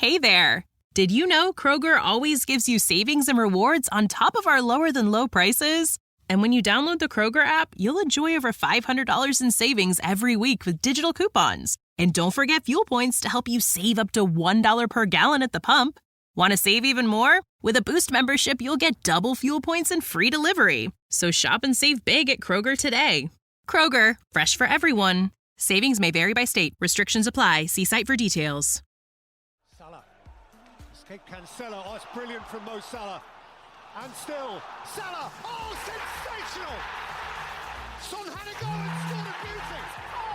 Hey there! Did you know Kroger always gives you savings and rewards on top of our lower-than-low prices? And when you download the Kroger app, you'll enjoy over $500 in savings every week with digital coupons. And don't forget fuel points to help you save up to $1 per gallon at the pump. Want to save even more? With a Boost membership, you'll get double fuel points and free delivery. So shop and save big at Kroger today. Kroger, fresh for everyone. Savings may vary by state. Restrictions apply. See site for details. Salah. Escape Cancelo. Oh, it's brilliant from Mo Salah. And still, Salah. Oh, sensational! Son had a goal and scored a beauty.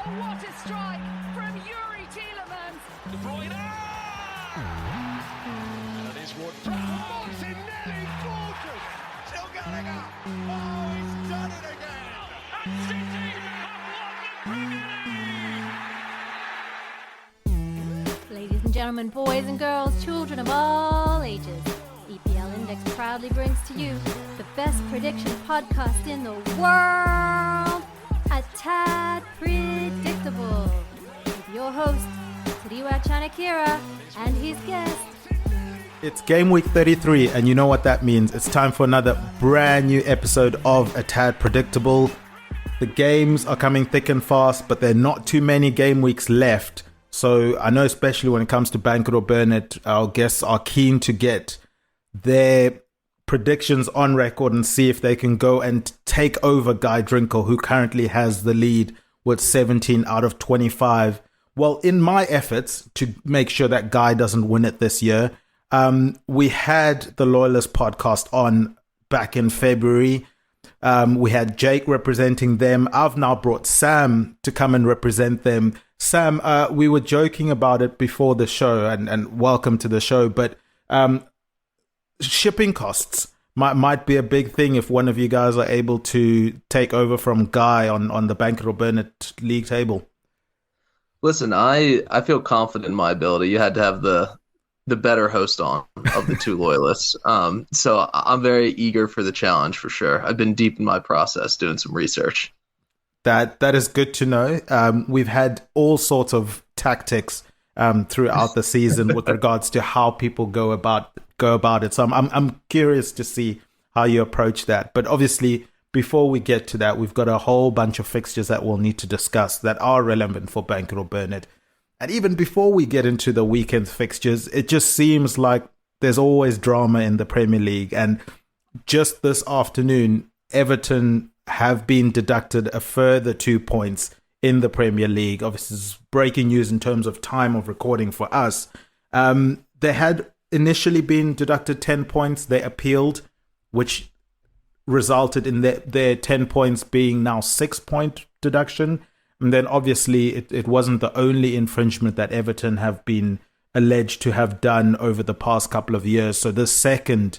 Oh, what a strike from Yuri Tielemans. De Bruyne. That is what Martinelli, gorgeous. Still going up. Oh, he's done it again. And City have won the Premier League. Ladies and gentlemen, boys and girls, children of all ages, EPL Index proudly brings to you the best prediction podcast in the world, A Tad Predictable, with your host, Tadiwa Chanakira, and his guest. It's Game Week 33, and you know what that means. It's time for another brand new episode of A Tad Predictable. The games are coming thick and fast, but there are not too many game weeks left. So I know especially when it comes to Bank It or Burn It, our guests are keen to get their predictions on record and see if they can go and take over Guy Drinkle, who currently has the lead with 17 out of 25. Well, in my efforts to make sure that Guy doesn't win it this year, we had the Loyalist podcast on back in February. We had Jake representing them. I've now brought Sam to come and represent them. Sam, we were joking about it before the show, and welcome to the show, but shipping costs might be a big thing if one of you guys are able to take over from Guy on the Bank It or Burn It league table. Listen, I feel confident in my ability. You had to have the better host on of the two loyalists. So I'm very eager for the challenge for sure. I've been deep in my process doing some research. That is good to know. We've had all sorts of tactics throughout the season with regards to how people go about it. So I'm curious to see how you approach that. But obviously, before we get to that, we've got a whole bunch of fixtures that we'll need to discuss that are relevant for Bank It or Burn It. And even before we get into the weekend fixtures, it just seems like there's always drama in the Premier League. And just this afternoon, Everton have been deducted a further 2 points in the Premier League. Obviously, this is breaking news in terms of time of recording for us. They had initially been deducted 10 points. They appealed, which resulted in their 10 points being now 6-point deduction. And then obviously it wasn't the only infringement that Everton have been alleged to have done over the past couple of years. So the second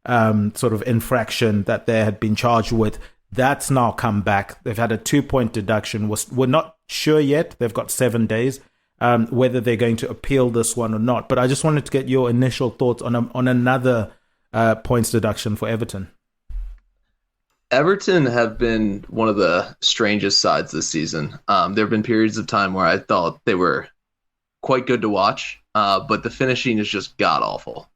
sort of infraction that they had been charged with, that's now come back. They've had a 2-point deduction. We're not sure yet. They've got 7 days whether they're going to appeal this one or not. But I just wanted to get your initial thoughts on another points deduction for Everton. Everton have been one of the strangest sides this season. There have been periods of time where I thought they were quite good to watch, but the finishing is just god-awful.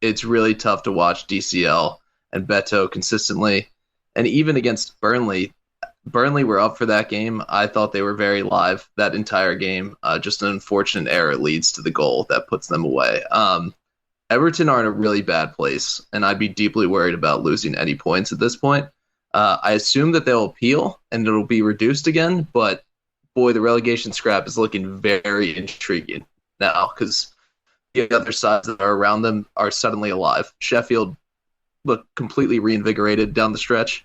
It's really tough to watch DCL and Beto consistently. And even against Burnley were up for that game. I thought they were very live that entire game. Just an unfortunate error leads to the goal that puts them away. Everton are in a really bad place, and I'd be deeply worried about losing any points at this point. I assume that they'll appeal and it'll be reduced again, but boy, the relegation scrap is looking very intriguing now because the other sides that are around them are suddenly alive. Sheffield look completely reinvigorated down the stretch.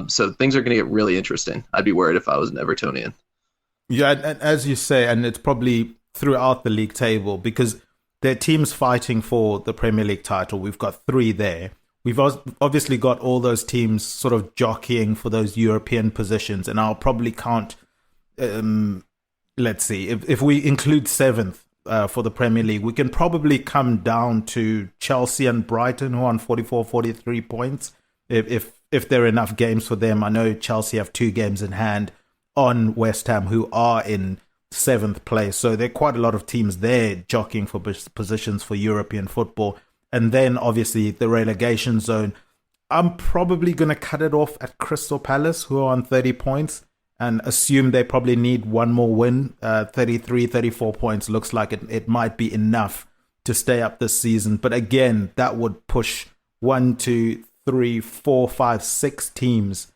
So things are going to get really interesting. I'd be worried if I was an Evertonian. Yeah, and as you say, and it's probably throughout the league table because there are teams fighting for the Premier League title. We've got 3 there. We've obviously got all those teams sort of jockeying for those European positions, and I'll probably count, let's see, if we include 7th for the Premier League, we can probably come down to Chelsea and Brighton, who are on 44, 43 points, if there are enough games for them. I know Chelsea have 2 games in hand on West Ham, who are in 7th place. So there are quite a lot of teams there jockeying for positions for European football. And then obviously the relegation zone. I'm probably going to cut it off at Crystal Palace, who are on 30 points, and assume they probably need one more win. 33, 34 points looks like it might be enough to stay up this season. But again, that would push 1, 2, 3, 4, 5, 6 teams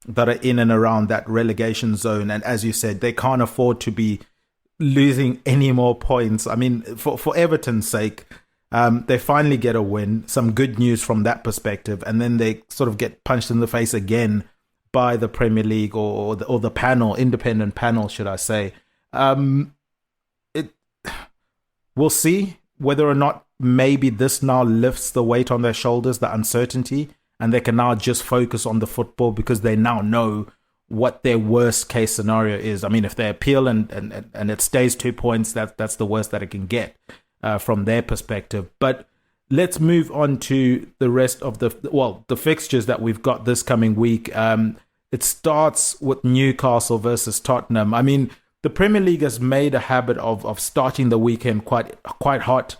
that are in and around that relegation zone. And as you said, they can't afford to be losing any more points. I mean, for Everton's sake, they finally get a win, some good news from that perspective, and then they sort of get punched in the face again by the Premier League or the panel, independent panel, should I say. We'll see whether or not maybe this now lifts the weight on their shoulders, the uncertainty, and they can now just focus on the football because they now know what their worst case scenario is. I mean, if they appeal and it stays 2 points, that's the worst that it can get from their perspective. But let's move on to the rest of the fixtures that we've got this coming week. It starts with Newcastle versus Tottenham. I mean, the Premier League has made a habit of starting the weekend quite hot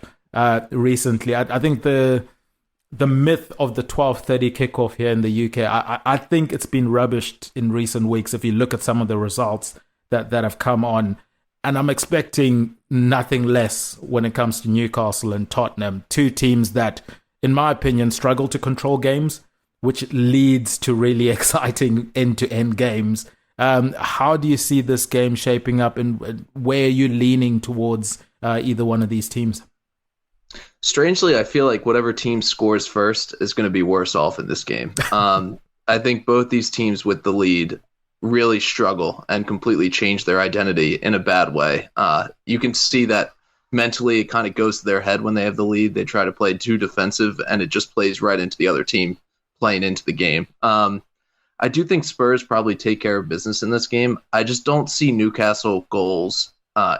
recently. I think the myth of the 12:30 kickoff here in the UK, I think it's been rubbished in recent weeks if you look at some of the results that have come on. And I'm expecting nothing less when it comes to Newcastle and Tottenham, two teams that, in my opinion, struggle to control games, which leads to really exciting end-to-end games. How do you see this game shaping up, and where are you leaning towards either one of these teams? Strangely, I feel like whatever team scores first is going to be worse off in this game. I think both these teams with the lead really struggle and completely change their identity in a bad way. You can see that mentally it kind of goes to their head when they have the lead. They try to play too defensive, and it just plays right into the other team playing into the game. I do think Spurs probably take care of business in this game. I just don't see Newcastle goals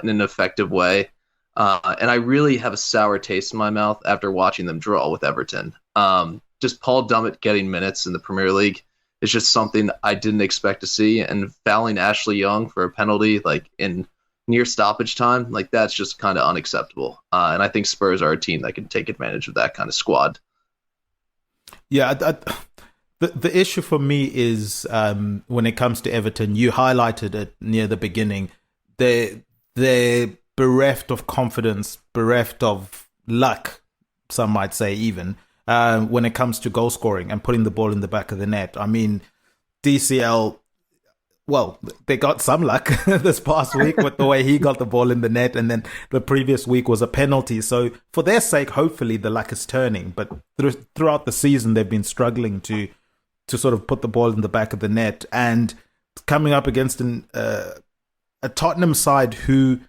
in an effective way. And I really have a sour taste in my mouth after watching them draw with Everton. Just Paul Dummett getting minutes in the Premier League is just something I didn't expect to see. And fouling Ashley Young for a penalty like in near stoppage time, like that's just kind of unacceptable. And I think Spurs are a team that can take advantage of that kind of squad. Yeah, the issue for me is when it comes to Everton, you highlighted it near the beginning. They're bereft of confidence, bereft of luck, some might say even, when it comes to goal scoring and putting the ball in the back of the net. I mean, DCL, well, they got some luck this past week with the way he got the ball in the net, and then the previous week was a penalty. So for their sake, hopefully the luck is turning. But throughout the season, they've been struggling to sort of put the ball in the back of the net, and coming up against a Tottenham side who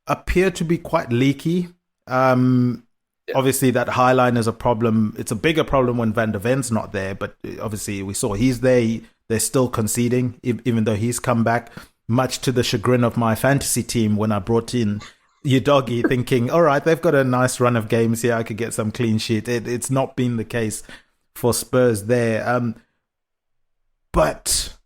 appear to be quite leaky. Obviously, that high line is a problem. It's a bigger problem when Van der Ven's not there, but obviously we saw he's there. They're still conceding, even though he's come back, much to the chagrin of my fantasy team when I brought in Udogie, thinking, all right, they've got a nice run of games here. I could get some clean sheet. It's not been the case for Spurs there. But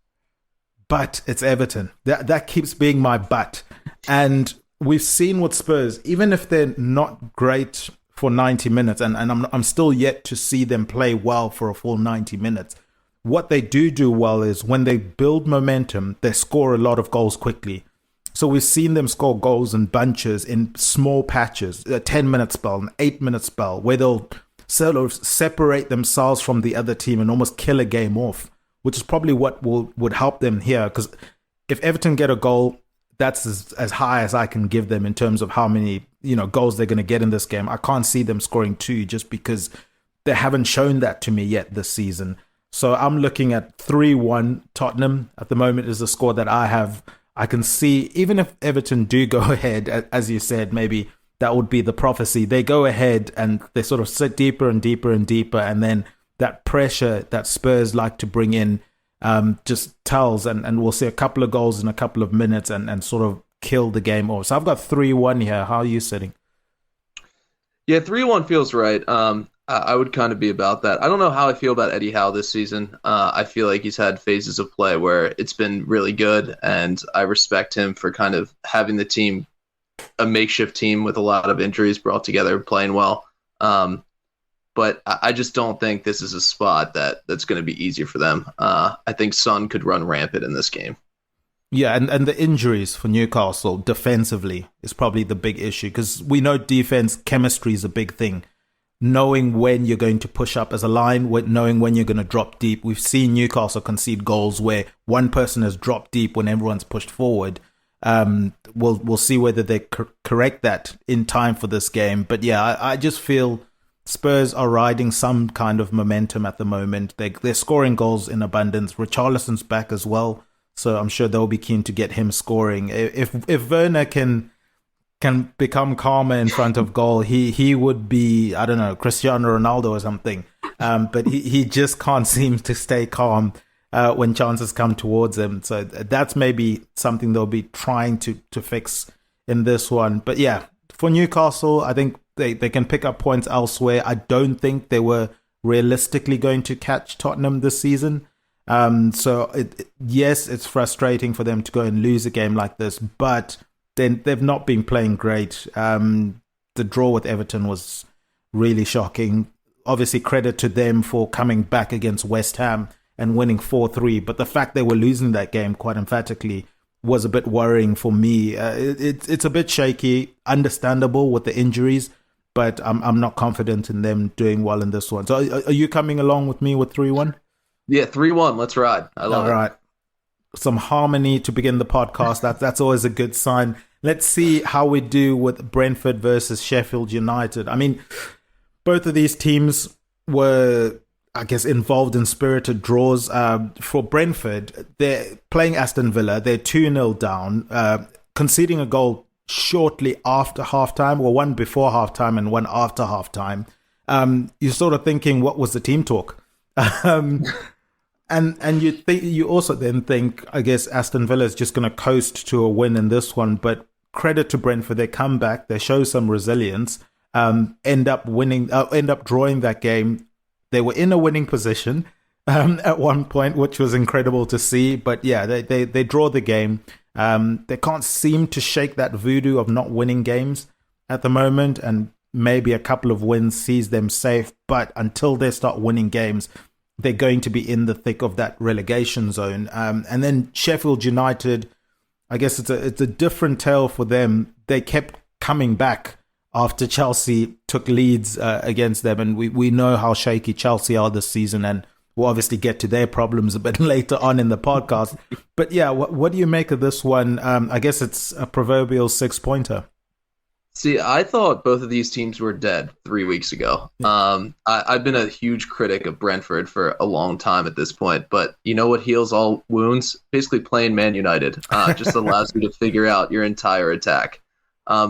it's Everton. That keeps being my but. And we've seen with Spurs, even if they're not great for 90 minutes, and I'm still yet to see them play well for a full 90 minutes. What they do well is when they build momentum, they score a lot of goals quickly. So we've seen them score goals in bunches, in small patches, a 10-minute spell, an 8-minute spell, where they'll sort of separate themselves from the other team and almost kill a game off, which is probably what would help them here. Because if Everton get a goal, that's as high as I can give them in terms of how many goals they're going to get in this game. I can't see them scoring 2 just because they haven't shown that to me yet this season. So I'm looking at 3-1 Tottenham at the moment is the score that I have. I can see, even if Everton do go ahead, as you said, maybe that would be the prophecy. They go ahead and they sort of sit deeper and deeper and deeper, and then that pressure that Spurs like to bring in just tells, and we'll see a couple of goals in a couple of minutes and sort of kill the game off. So I've got 3-1 here. How are you sitting? Yeah, 3-1 feels right. I would kind of be about that. I don't know how I feel about Eddie Howe this season. I feel like he's had phases of play where it's been really good, and I respect him for kind of having the team, a makeshift team with a lot of injuries brought together, playing well. But I just don't think this is a spot that's going to be easier for them. I think Son could run rampant in this game. Yeah, and the injuries for Newcastle defensively is probably the big issue, because we know defense chemistry is a big thing. Knowing when you're going to push up as a line, knowing when you're going to drop deep. We've seen Newcastle concede goals where one person has dropped deep when everyone's pushed forward. We'll see whether they correct that in time for this game. But yeah, I just feel Spurs are riding some kind of momentum at the moment. They're scoring goals in abundance. Richarlison's back as well, so I'm sure they'll be keen to get him scoring. If Werner can become calmer in front of goal, he would be, I don't know, Cristiano Ronaldo or something. But he just can't seem to stay calm when chances come towards him. So that's maybe something they'll be trying to fix in this one. But yeah, for Newcastle, I think they can pick up points elsewhere. I don't think they were realistically going to catch Tottenham this season. So yes, it's frustrating for them to go and lose a game like this, but then they've not been playing great. The draw with Everton was really shocking. Obviously, credit to them for coming back against West Ham and winning 4-3. But the fact they were losing that game quite emphatically was a bit worrying for me. It's a bit shaky, understandable with the injuries, but I'm not confident in them doing well in this one. So are you coming along with me with 3-1? Yeah, 3-1. Let's ride. I love it. All right. Some harmony to begin the podcast. That's always a good sign. Let's see how we do with Brentford versus Sheffield United. I mean, both of these teams were, I guess, involved in spirited draws. For Brentford, they're playing Aston Villa. They're 2-0 down, conceding a goal shortly after halftime, or one before halftime and one after halftime. You're sort of thinking, what was the team talk? And you also then think, I guess, Aston Villa is just going to coast to a win in this one. But credit to Brentford, they come back, they show some resilience, end up drawing that game. They were in a winning position at one point, which was incredible to see. But yeah, they draw the game. They can't seem to shake that voodoo of not winning games at the moment, and maybe a couple of wins sees them safe. But until they start winning games, they're going to be in the thick of that relegation zone. And then Sheffield United, I guess it's a different tale for them. They kept coming back after Chelsea took leads against them. And we know how shaky Chelsea are this season. And we'll obviously get to their problems a bit later on in the podcast. But yeah, what do you make of this one? I guess it's a proverbial 6-pointer. See, I thought both of these teams were dead 3 weeks ago. I've been a huge critic of Brentford for a long time at this point, but you know what heals all wounds? Basically playing Man United just allows you to figure out your entire attack.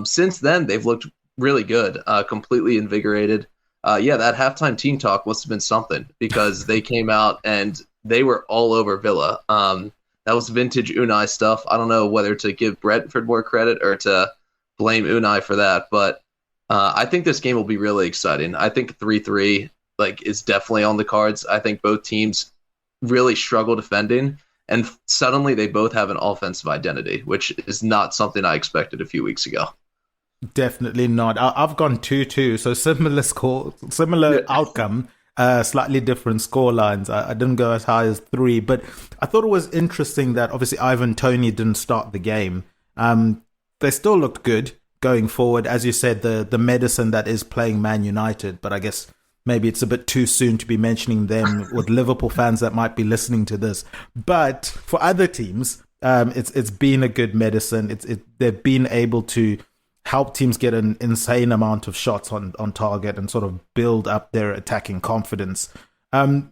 Since then, they've looked really good, completely invigorated. That halftime team talk must have been something, because they came out and they were all over Villa. That was vintage Unai stuff. I don't know whether to give Brentford more credit or to blame Unai for that, but I think this game will be really exciting. I think 3-3 is definitely on the cards. I think both teams really struggle defending, and suddenly they both have an offensive identity, which is not something I expected a few weeks ago. Definitely not. I've gone 2-2, so similar score, similar outcome, slightly different score lines. I didn't go as high as 3, but I thought it was interesting that obviously Ivan Toney didn't start the game. They still looked good going forward. As you said, the medicine that is playing Man United, but I guess maybe it's a bit too soon to be mentioning them with Liverpool fans that might be listening to this. But for other teams, it's been a good medicine. They've been able to help teams get an insane amount of shots on target and sort of build up their attacking confidence. I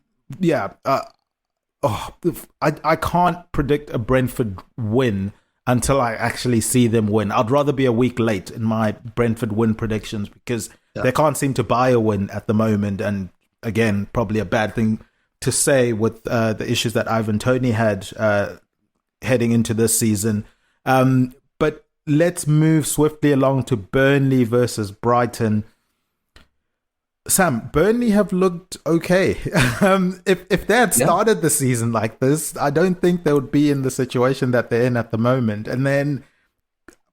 can't predict a Brentford win until I actually see them win. I'd rather be a week late in my Brentford win predictions, because they can't seem to buy a win at the moment. And again, probably a bad thing to say with the issues that Ivan Toney had heading into this season. But let's move swiftly along to Burnley versus Brighton. Sam, Burnley have looked okay. If they had started the season like this, I don't think they would be in the situation that they're in at the moment. And then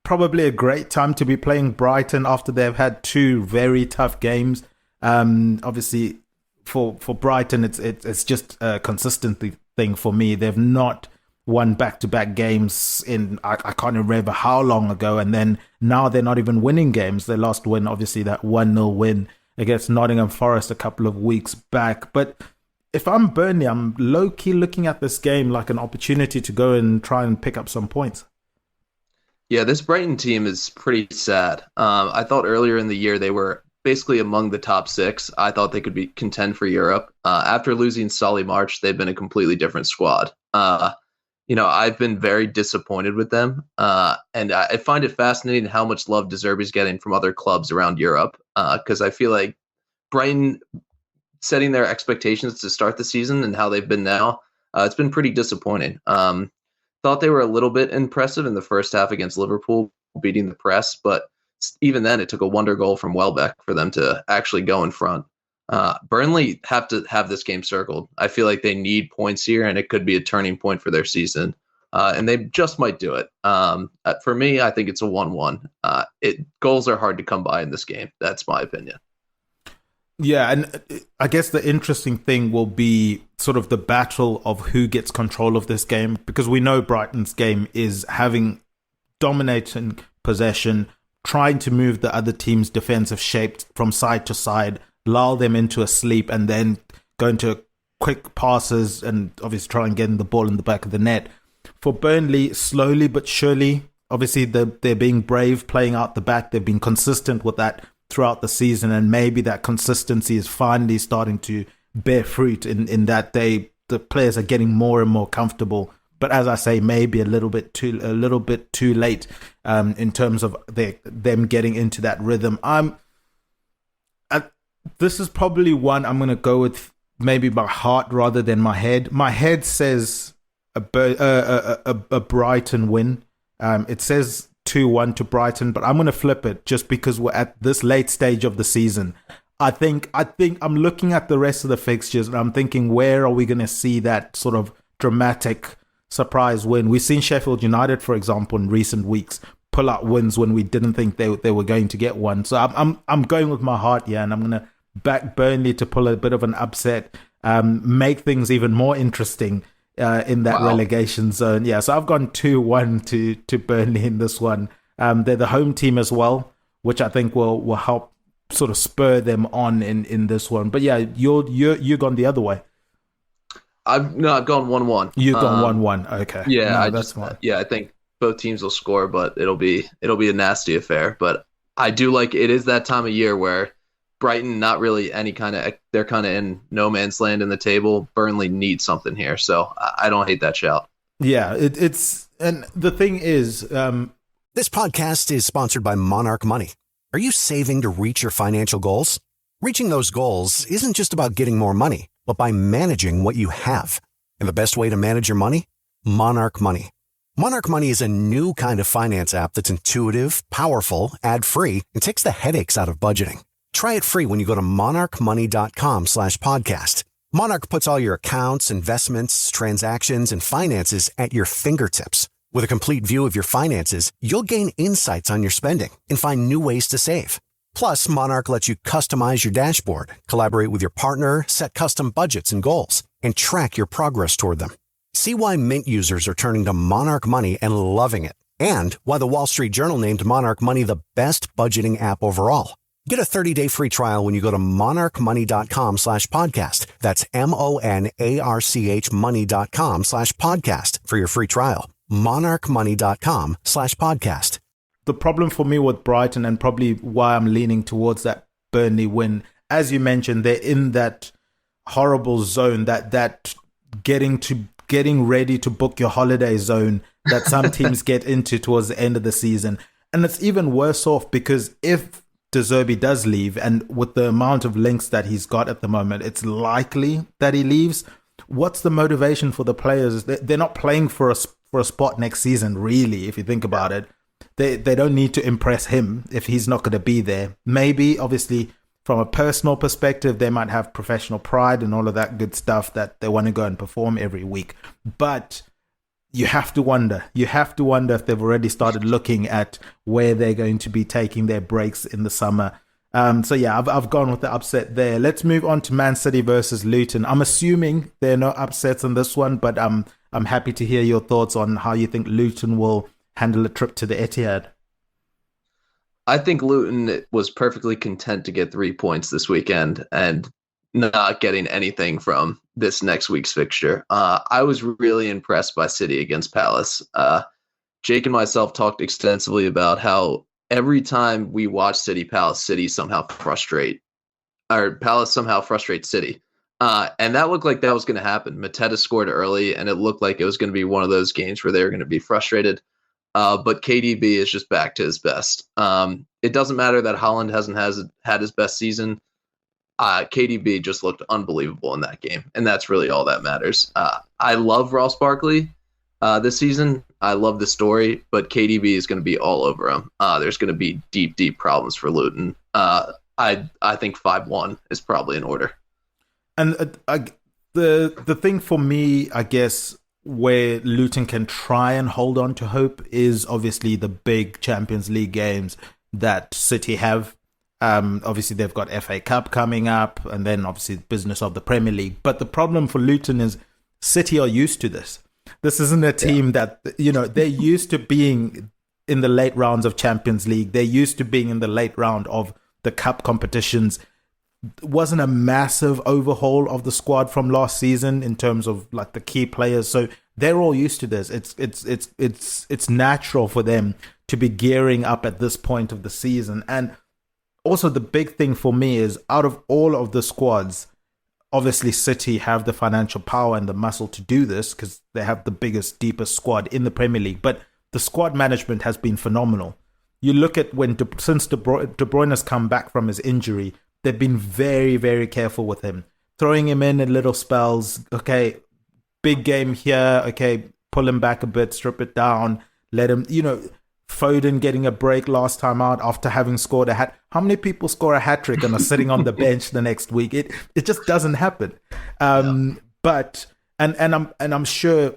probably a great time to be playing Brighton after they've had two very tough games. Obviously, for Brighton, it's just a consistency thing for me. They've not won back-to-back games in I can't remember how long ago, and then now they're not even winning games. Their last win, obviously, that 1-0 win against Nottingham Forest a couple of weeks back. But if I'm Burnley, I'm low-key looking at this game like an opportunity to go and try and pick up some points. Yeah, this Brighton team is pretty sad. I thought earlier in the year they were basically among the top six. I thought they could be contend for Europe. After losing Solly March, they've been a completely different squad. I've been very disappointed with them. And I find it fascinating how much love De Zerbi's getting from other clubs around Europe. Because I feel like Brighton setting their expectations to start the season and how they've been now, it's been pretty disappointing. Thought they were a little bit impressive in the first half against Liverpool, beating the press. But even then, it took a wonder goal from Welbeck for them to actually go in front. Burnley have to have this game circled. I feel like they need points here, and it could be a turning point for their season. And they just might do it. For me, I think it's a 1-1. Goals are hard to come by in this game. That's my opinion. Yeah, and I guess the interesting thing will be sort of the battle of who gets control of this game, because we know Brighton's game is having dominating possession, trying to move the other team's defensive shape from side to side, lull them into a sleep, and then go into quick passes and obviously try and get the ball in the back of the net. For Burnley, slowly but surely, obviously they're being brave, playing out the back. They've been consistent with that throughout the season, and maybe that consistency is finally starting to bear fruit in that the players are getting more and more comfortable. But as I say, maybe a little bit too late in terms of them getting into that rhythm. This is probably one I'm going to go with maybe my heart rather than my head. My head says a Brighton win. It says 2-1 to Brighton, but I'm going to flip it just because we're at this late stage of the season. I think I'm looking at the rest of the fixtures and I'm thinking, where are we going to see that sort of dramatic surprise win? We've seen Sheffield United, for example, in recent weeks pull out wins when we didn't think they were going to get one. So I'm going with my heart here, and I'm going to back Burnley to pull a bit of an upset, make things even more interesting in that relegation zone. Yeah, so I've gone 2-1 to Burnley in this one. They're the home team as well, which I think will help sort of spur them on in this one. But yeah, you're gone the other way. I've gone 1-1. You've gone 1-1. Okay. Yeah, that's fine. Yeah, I think both teams will score, but it'll be a nasty affair. But I do like it is that time of year where Brighton, not really they're kind of in no man's land in the table. Burnley needs something here, so I don't hate that shout. Yeah, it's and the thing is, this podcast is sponsored by Monarch Money. Are you saving to reach your financial goals? Reaching those goals isn't just about getting more money, but by managing what you have. And the best way to manage your money? Monarch Money. Monarch Money is a new kind of finance app that's intuitive, powerful, ad-free, and takes the headaches out of budgeting. Try it free when you go to monarchmoney.com/podcast. Monarch puts all your accounts, investments, transactions, and finances at your fingertips. With a complete view of your finances, you'll gain insights on your spending and find new ways to save. Plus, Monarch lets you customize your dashboard, collaborate with your partner, set custom budgets and goals, and track your progress toward them. See why Mint users are turning to Monarch Money and loving it, and why the Wall Street Journal named Monarch Money the best budgeting app overall. Get a 30-day free trial when you go to monarchmoney.com/podcast. That's MONARCH money.com/podcast for your free trial. monarchmoney.com/podcast. The problem for me with Brighton, and probably why I'm leaning towards that Burnley win, as you mentioned, they're in that horrible zone, that getting ready to book your holiday zone that some teams get into towards the end of the season. And it's even worse off because if De Zerbi does leave, and with the amount of links that he's got at the moment, it's likely that he leaves. What's the motivation for the players? They're not playing for a spot next season, really, if you think about it. They don't need to impress him if he's not going to be there. Maybe, obviously, from a personal perspective, they might have professional pride and all of that good stuff that they want to go and perform every week. But you have to wonder. You have to wonder if they've already started looking at where they're going to be taking their breaks in the summer. So yeah, I've gone with the upset there. Let's move on to Man City versus Luton. I'm assuming there are no upsets in this one, but I'm happy to hear your thoughts on how you think Luton will handle a trip to the Etihad. I think Luton was perfectly content to get 3 points this weekend and not getting anything from this next week's fixture. I was really impressed by City against Palace. Jake and myself talked extensively about how every time we watch Palace somehow frustrates City. And that looked like that was going to happen. Mateta scored early, and it looked like it was going to be one of those games where they were going to be frustrated. But KDB is just back to his best. It doesn't matter that Haaland hasn't had his best season. KDB just looked unbelievable in that game, and that's really all that matters. I love Ross Barkley this season. I love the story, but KDB is going to be all over him. There's going to be deep problems for Luton. I think 5-1 is probably in order. And the thing for me, I guess, where Luton can try and hold on to hope is obviously the big Champions League games that City have. Obviously, they've got FA Cup coming up, and then obviously business of the Premier League. But the problem for Luton is City are used to this. This isn't a team that, they're used to being in the late rounds of Champions League. They're used to being in the late round of the cup competitions. It wasn't a massive overhaul of the squad from last season in terms of like the key players. So they're all used to this. It's natural for them to be gearing up at this point of the season. And also the big thing for me is out of all of the squads, obviously City have the financial power and the muscle to do this because they have the biggest, deepest squad in the Premier League. But the squad management has been phenomenal. You look at since De Bruyne has come back from his injury, they've been very, very careful with him. Throwing him in little spells. Okay, big game here. Okay, pull him back a bit, strip it down. Let him, Foden getting a break last time out after having scored a hat. How many people score a hat-trick and are sitting on the bench the next week? It just doesn't happen. But I'm sure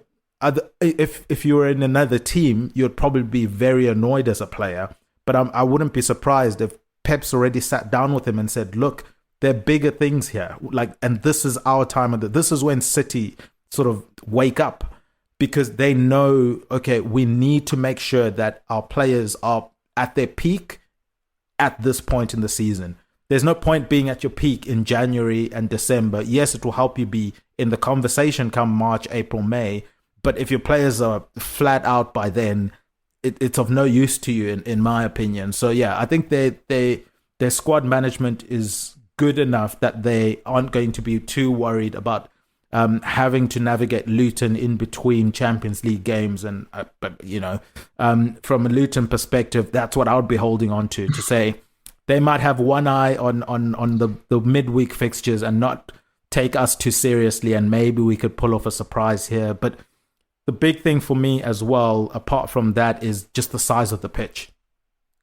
if you were in another team, you'd probably be very annoyed as a player. But I wouldn't be surprised if Pep's already sat down with him and said, look, there are bigger things here. And this is our time. This is when City sort of wake up because they know, okay, we need to make sure that our players are at their peak at this point in the season. There's no point being at your peak in January and December. Yes, it will help you be in the conversation come March, April, May. But if your players are flat out by then, it's of no use to you, in my opinion. So yeah, I think their squad management is good enough that they aren't going to be too worried about having to navigate Luton in between Champions League games. And from a Luton perspective, that's what I would be holding on to say they might have one eye on the midweek fixtures and not take us too seriously, and maybe we could pull off a surprise here. But the big thing for me as well, apart from that, is just the size of the pitch.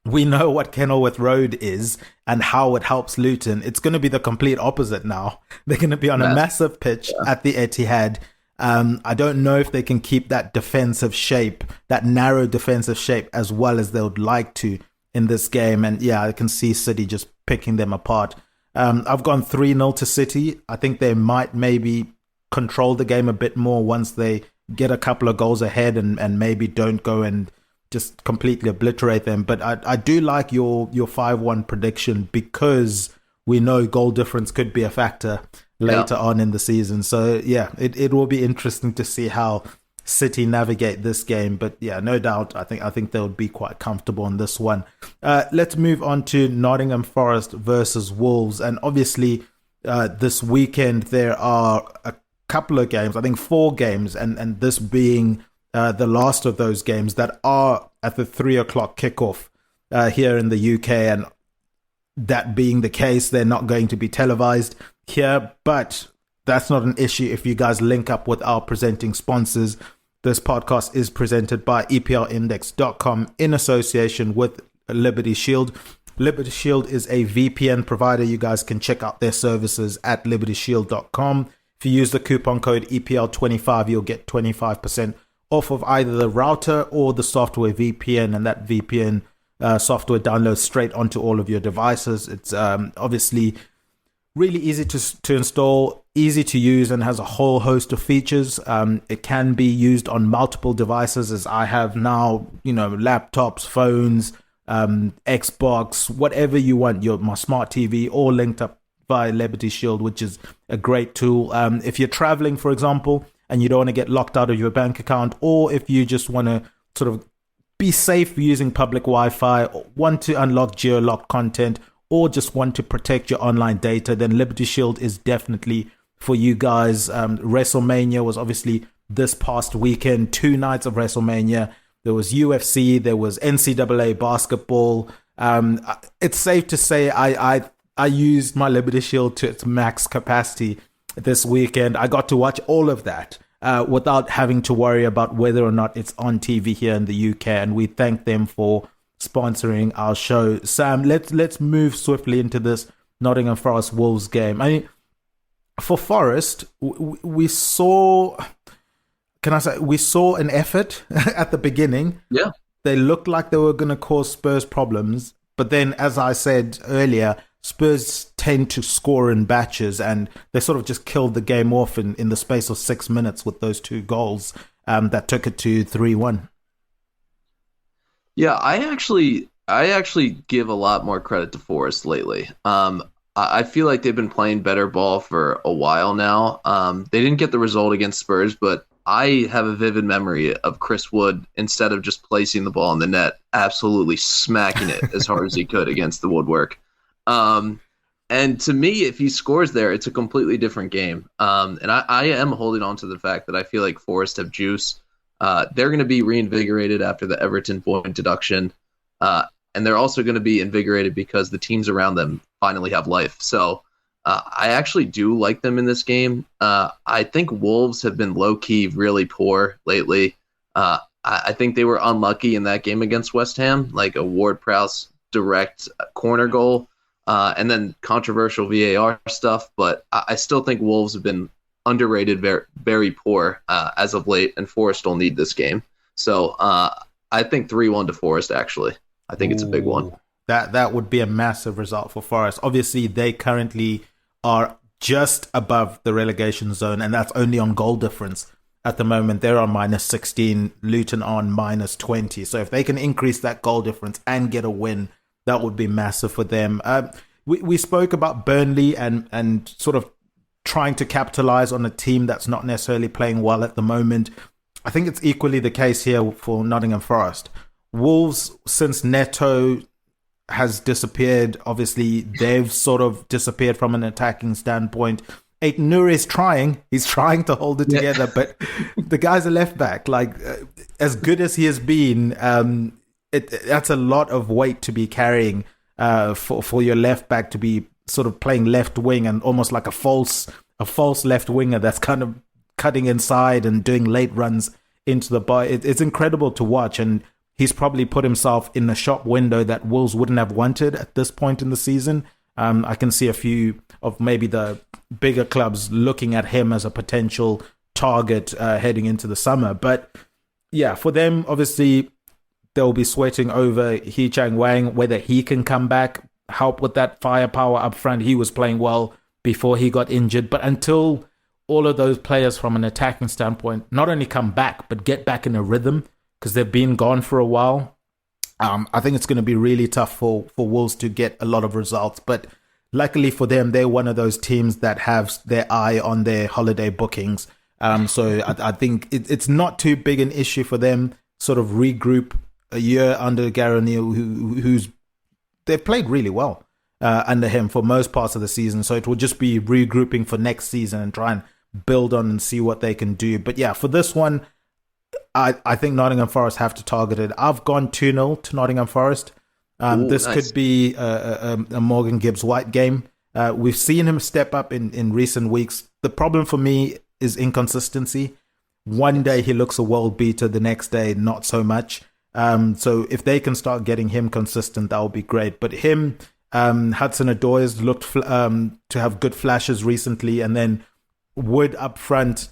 We know what Kenilworth Road is and how it helps Luton. It's going to be the complete opposite now. They're going to be on a massive pitch at the Etihad. I don't know if they can keep that defensive shape, that narrow defensive shape, as well as they would like to in this game. And yeah, I can see City just picking them apart. I've gone 3-0 to City. I think they might maybe control the game a bit more once they get a couple of goals ahead and maybe don't go and just completely obliterate them. But I do like your 5-1 prediction because we know goal difference could be a factor later on in the season. So yeah, it will be interesting to see how City navigate this game. But yeah, no doubt, I think they'll be quite comfortable in this one. Let's move on to Nottingham Forest versus Wolves. And obviously this weekend there are a couple of games, I think 4 games, and this being the last of those games that are at the 3:00 kickoff here in the UK. And that being the case, they're not going to be televised here, but that's not an issue if you guys link up with our presenting sponsors. This podcast is presented by EPLindex.com in association with Liberty Shield. Liberty Shield is a VPN provider. You guys can check out their services at libertyshield.com. If you use the coupon code EPL25, you'll get 25% off of either the router or the software VPN, and that VPN software downloads straight onto all of your devices. It's obviously really easy to install, easy to use, and has a whole host of features. It can be used on multiple devices, as I have now, laptops, phones, Xbox, whatever you want, my smart TV, all linked up via Liberty Shield, which is a great tool. If you're traveling, for example, and you don't want to get locked out of your bank account, or if you just want to sort of be safe using public Wi-Fi, want to unlock geo-locked content, or just want to protect your online data, then Liberty Shield is definitely for you guys. WrestleMania was obviously this past weekend, 2 nights of WrestleMania. There was UFC, there was NCAA basketball. It's safe to say I used my Liberty Shield to its max capacity this weekend. I got to watch all of that without having to worry about whether or not it's on TV here in the UK, and we thank them for sponsoring our show. Sam, let's move swiftly into this Nottingham Forest Wolves game. I mean, for Forest, we saw an effort at the beginning. Yeah. They looked like they were going to cause Spurs problems, but then, as I said earlier, Spurs tend to score in batches, and they sort of just killed the game off in the space of 6 minutes with those 2 goals that took it to 3-1. Yeah, I actually give a lot more credit to Forest lately. I feel like they've been playing better ball for a while now. They didn't get the result against Spurs, but I have a vivid memory of Chris Wood, instead of just placing the ball in the net, absolutely smacking it as hard as he could against the woodwork. And to me, if he scores there, it's a completely different game. And I am holding on to the fact that I feel like Forest have juice. They're going to be reinvigorated after the Everton point deduction. And they're also going to be invigorated because the teams around them finally have life. So I actually do like them in this game. I think Wolves have been low-key really poor lately. I think they were unlucky in that game against West Ham, like a Ward-Prowse direct corner goal, and then controversial VAR stuff. But I still think Wolves have been underrated, very, very poor as of late, and Forest will need this game. So I think 3-1 to Forest, actually. I think it's a big one. That would be a massive result for Forest. Obviously, they currently are just above the relegation zone, and that's only on goal difference. At the moment, they're on -16, Luton on -20. So if they can increase that goal difference and get a win, that would be massive for them. We spoke about Burnley and sort of trying to capitalize on a team that's not necessarily playing well at the moment. I think it's equally the case here for Nottingham Forest. Wolves, since Neto has disappeared, obviously they've sort of disappeared from an attacking standpoint. Aït-Nouri is trying. He's trying to hold it together, but the guy's a left back. Like, as good as he has been, that's a lot of weight to be carrying for your left back to be sort of playing left wing and almost like a false left winger that's kind of cutting inside and doing late runs into the bar. It's incredible to watch, and he's probably put himself in a shop window that Wolves wouldn't have wanted at this point in the season. I can see a few of maybe the bigger clubs looking at him as a potential target heading into the summer. But yeah, for them, obviously, they'll be sweating over Hee Chang Wang, whether he can come back, help with that firepower up front. He was playing well before he got injured. But until all of those players from an attacking standpoint not only come back, but get back in a rhythm, because they've been gone for a while, I think it's going to be really tough for Wolves to get a lot of results. But luckily for them, they're one of those teams that have their eye on their holiday bookings. So I think it's not too big an issue for them. Sort of regroup a year under Gary O'Neill, who's they've played really well under him for most parts of the season. So it will just be regrouping for next season and try and build on and see what they can do. But yeah, for this one, I think Nottingham Forest have to target it. I've gone 2-0 to Nottingham Forest. This could be a Morgan Gibbs-White game. We've seen him step up in recent weeks. The problem for me is inconsistency. One day he looks a world beater, the next day not so much. So if they can start getting him consistent, that would be great. But him, Hudson-Odoi has looked to have good flashes recently, and then Wood up front,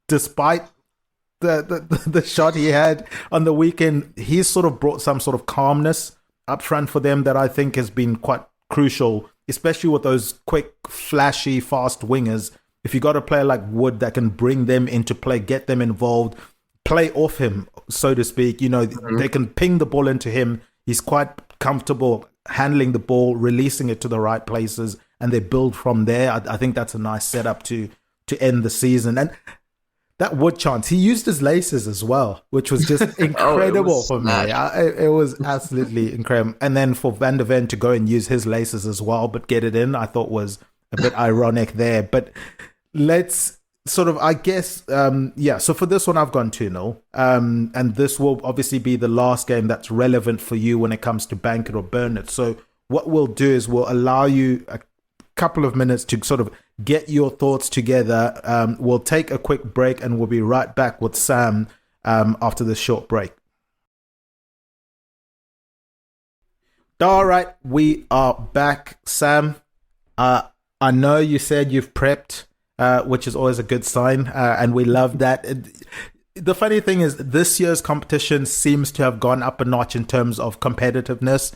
despite the shot he had on the weekend, he's sort of brought some sort of calmness up front for them that I think has been quite crucial, especially with those quick, flashy, fast wingers. If you got a player like Wood that can bring them into play, get them involved, play off him, so to speak, they can ping the ball into him. He's quite comfortable handling the ball, releasing it to the right places, and they build from there. I think that's a nice setup to end the season. And that Wood chance, he used his laces as well, which was just incredible for me. It was absolutely incredible. And then for Van de Ven to go and use his laces as well, but get it in, I thought was a bit ironic there. But let's sort of, I guess, so for this one, I've gone 2-0. And this will obviously be the last game that's relevant for you when it comes to bank it or burn it. So what we'll do is we'll allow you a couple of minutes to sort of get your thoughts together. We'll take a quick break and we'll be right back with Sam after this short break. All right, we are back. Sam, I know you said you've prepped, which is always a good sign, and we love that. The funny thing is this year's competition seems to have gone up a notch in terms of competitiveness.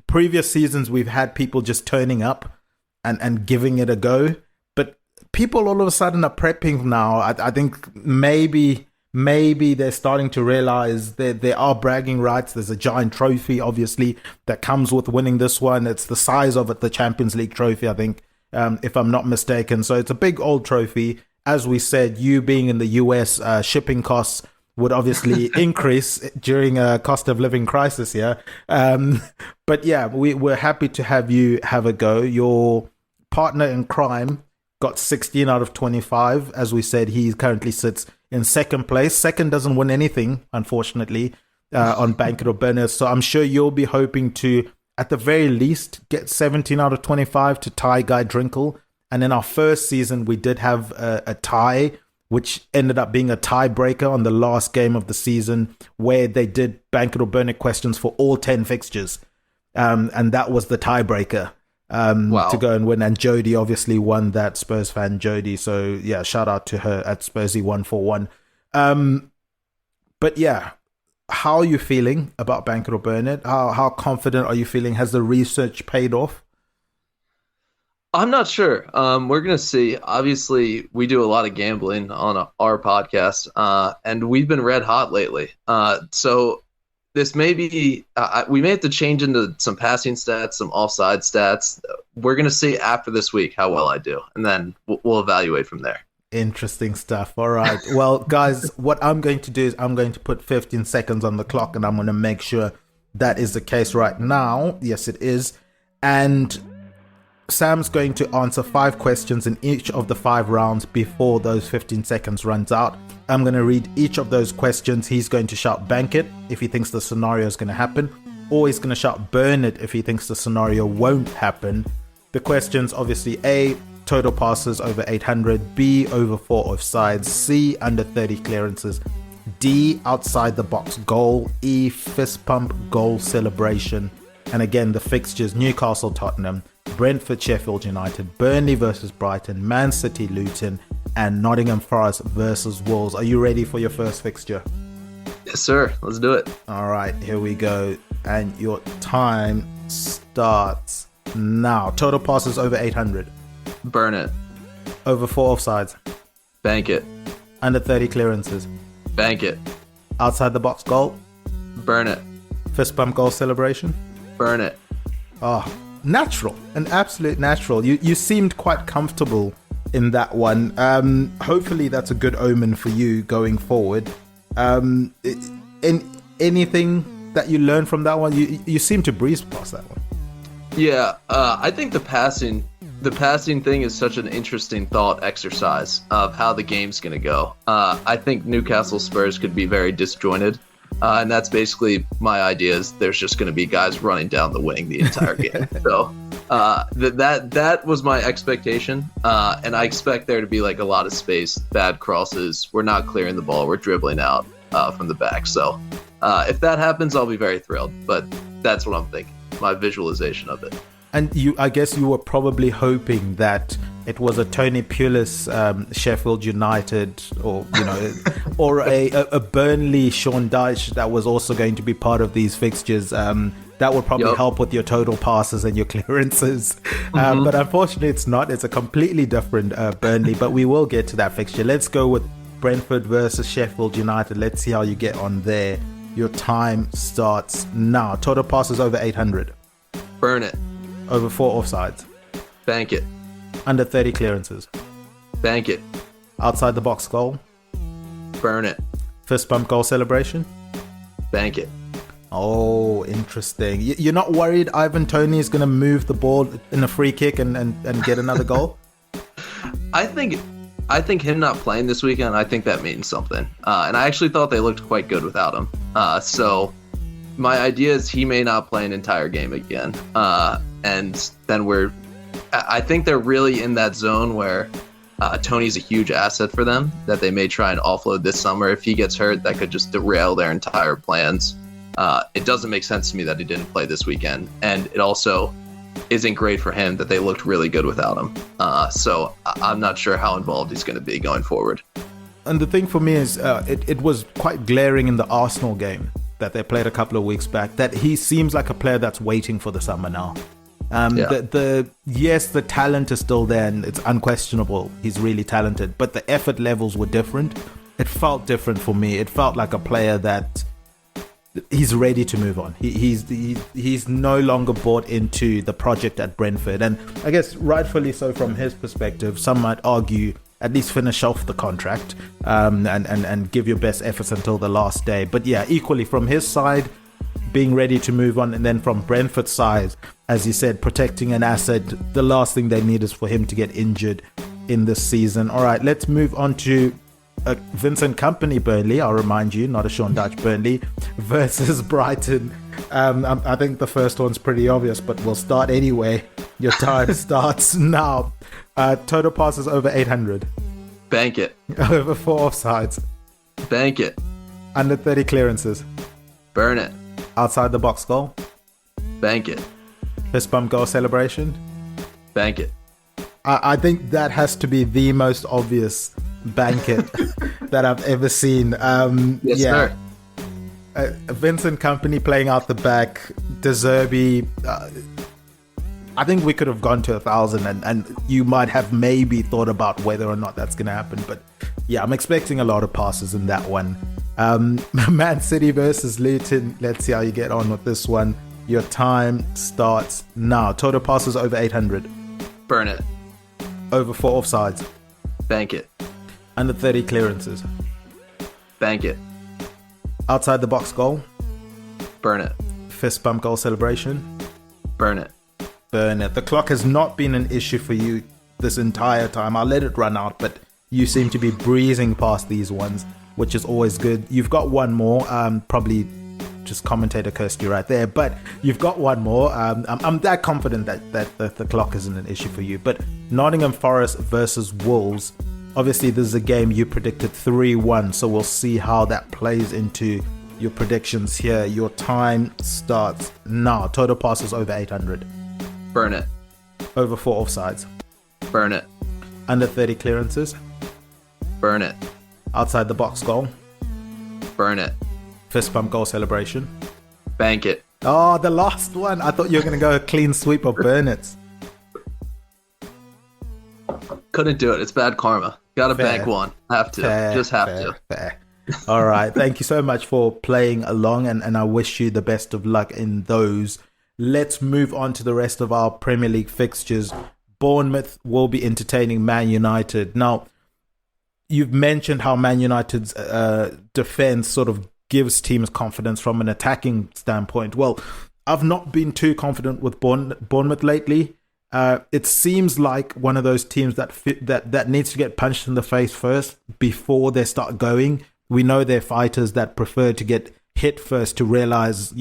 Previous seasons, we've had people just turning up and giving it a go. But people all of a sudden are prepping now. I think maybe they're starting to realize that there are bragging rights. There's a giant trophy, obviously, that comes with winning this one. It's the size of it, the Champions League trophy, I think, if I'm not mistaken. So it's a big old trophy. As we said, you being in the US, shipping costs would obviously increase during a cost of living crisis here. But yeah, we're happy to have you have a go. Your partner in crime got 16 out of 25. As we said, he currently sits in second place. Second doesn't win anything, unfortunately, on Bank It or Burn It. So I'm sure you'll be hoping to, at the very least, get 17 out of 25 to tie Guy Drinkle. And in our first season, we did have a tie, which ended up being a tiebreaker on the last game of the season, where they did Bank It or Burn It questions for all 10 fixtures. And that was the tiebreaker to go and win. And Jody obviously won that, Spurs fan Jody. So yeah, shout out to her at Spursy141. But yeah, how are you feeling about Bank It or Burn It? How confident are you feeling? Has the research paid off? I'm not sure. We're going to see. Obviously, we do a lot of gambling on our podcast, and we've been red hot lately. So this may be, we may have to change into some passing stats, some offside stats. We're going to see after this week how well I do, and then we'll evaluate from there. Interesting stuff. All right. Well, guys, what I'm going to do is I'm going to put 15 seconds on the clock, and I'm going to make sure that is the case right now. Yes, it is. And Sam's going to answer 5 questions in each of the 5 rounds before those 15 seconds runs out. I'm going to read each of those questions. He's going to shout bank it if he thinks the scenario is going to happen, or he's going to shout burn it if he thinks the scenario won't happen. The questions, obviously, A, total passes over 800, B, over 4 offsides, C, under 30 clearances, D, outside the box goal, E, fist pump goal celebration. And again, the fixtures: Newcastle, Tottenham, Brentford, Sheffield United, Burnley versus Brighton, Man City, Luton, and Nottingham Forest versus Wolves. Are you ready for your first fixture? Yes, sir. Let's do it. All right, here we go. And your time starts now. Total passes over 800. Burn it. Over 4 offsides. Bank it. Under 30 clearances. Bank it. Outside the box goal. Burn it. Fist bump goal celebration. Burn it. Oh, natural. An absolute natural. You seemed quite comfortable in that one. Hopefully that's a good omen for you going forward. In anything that you learned from that one, you seem to breeze past that one. Yeah, I think the passing thing is such an interesting thought exercise of how the game's going to go. I think Newcastle Spurs could be very disjointed. And that's basically my idea, is there's just going to be guys running down the wing the entire game. So that was my expectation. And I expect there to be like a lot of space, bad crosses. We're not clearing the ball. We're dribbling out from the back. So If that happens, I'll be very thrilled. But that's what I'm thinking. My visualization of it. And I guess you were probably hoping that it was a Tony Pulis Sheffield United, or or a Burnley Sean Dyche that was also going to be part of these fixtures. That would probably help with your total passes and your clearances. But unfortunately, it's not. It's a completely different Burnley. But we will get to that fixture. Let's go with Brentford versus Sheffield United. Let's see how you get on there. Your time starts now. Total passes over 800. Burn it. Over 4 offsides. Bank it. Under 30 clearances. Bank it. Outside the box goal. Burn it. Fist bump goal celebration. Bank it. Oh, interesting. You're not worried Ivan Toney is going to move the ball in a free kick and get another goal? I think him not playing this weekend, I think that means something. And I actually thought they looked quite good without him. So my idea is he may not play an entire game again. And then I think they're really in that zone where Tony's a huge asset for them that they may try and offload this summer. If he gets hurt, that could just derail their entire plans. It doesn't make sense to me that he didn't play this weekend. And it also isn't great for him that they looked really good without him. So I'm not sure how involved he's going to be going forward. And the thing for me is it was quite glaring in the Arsenal game that they played a couple of weeks back that he seems like a player that's waiting for the summer now. Yes, the talent is still there and it's unquestionable. He's really talented, but the effort levels were different. It felt different for me. It felt like a player that he's ready to move on. He's no longer bought into the project at Brentford, and I guess rightfully so from his perspective. Some might argue at least finish off the contract and give your best efforts until the last day. But yeah, equally from his side, being ready to move on, and then from Brentford's side, as you said, protecting an asset. The last thing they need is for him to get injured in this season. All right, let's move on to Vincent Kompany Burnley, I'll remind you, not a Sean Dyche Burnley, versus Brighton. I think the first one's pretty obvious, but we'll start anyway. Your time starts now. Total passes over 800. Bank it. Over 4 offsides. Bank it. Under 30 clearances. Burn it. Outside the box goal. Bank it. Fist bump goal celebration. Bank it. I think that has to be the most obvious bank it that I've ever seen. Yes, sir. Vincent Kompany playing out the back. De Zerbi. I think we could have gone to 1,000 and you might have maybe thought about whether or not that's going to happen. But yeah, I'm expecting a lot of passes in that one. Man City versus Luton. Let's see how you get on with this one. Your time starts now. Total passes over 800. Burn it. Over 4 offsides. Bank it. Under 30 clearances. Bank it. Outside the box goal. Burn it. Fist bump goal celebration. Burn it. Burn it. The clock has not been an issue for you this entire time. I'll let it run out, but you seem to be breezing past these ones, which is always good. You've got one more. Probably just commentator cursed you right there, but you've got one more. I'm that confident that the clock isn't an issue for you. But Nottingham Forest versus Wolves. Obviously, this is a game you predicted 3-1, so we'll see how that plays into your predictions here. Your time starts now. Total passes over 800. Burn it. Over 4 offsides. Burn it. Under 30 clearances. Burn it. Outside the box goal. Burn it. Fist bump goal celebration. Bank it. Oh, the last one. I thought you were going to go a clean sweep of burn it. Couldn't do it. It's bad karma. Gotta Fair. bank one. Have to. Just have to. Fair. All right. Thank you so much for playing along, and I wish you the best of luck in those. Let's move on to the rest of our Premier League fixtures. Bournemouth will be entertaining Man United. Now, you've mentioned how Man United's defense sort of gives teams confidence from an attacking standpoint. Well, I've not been too confident with Bournemouth lately. It seems like one of those teams that needs to get punched in the face first before they start going. We know they're fighters that prefer to get hit first to realize,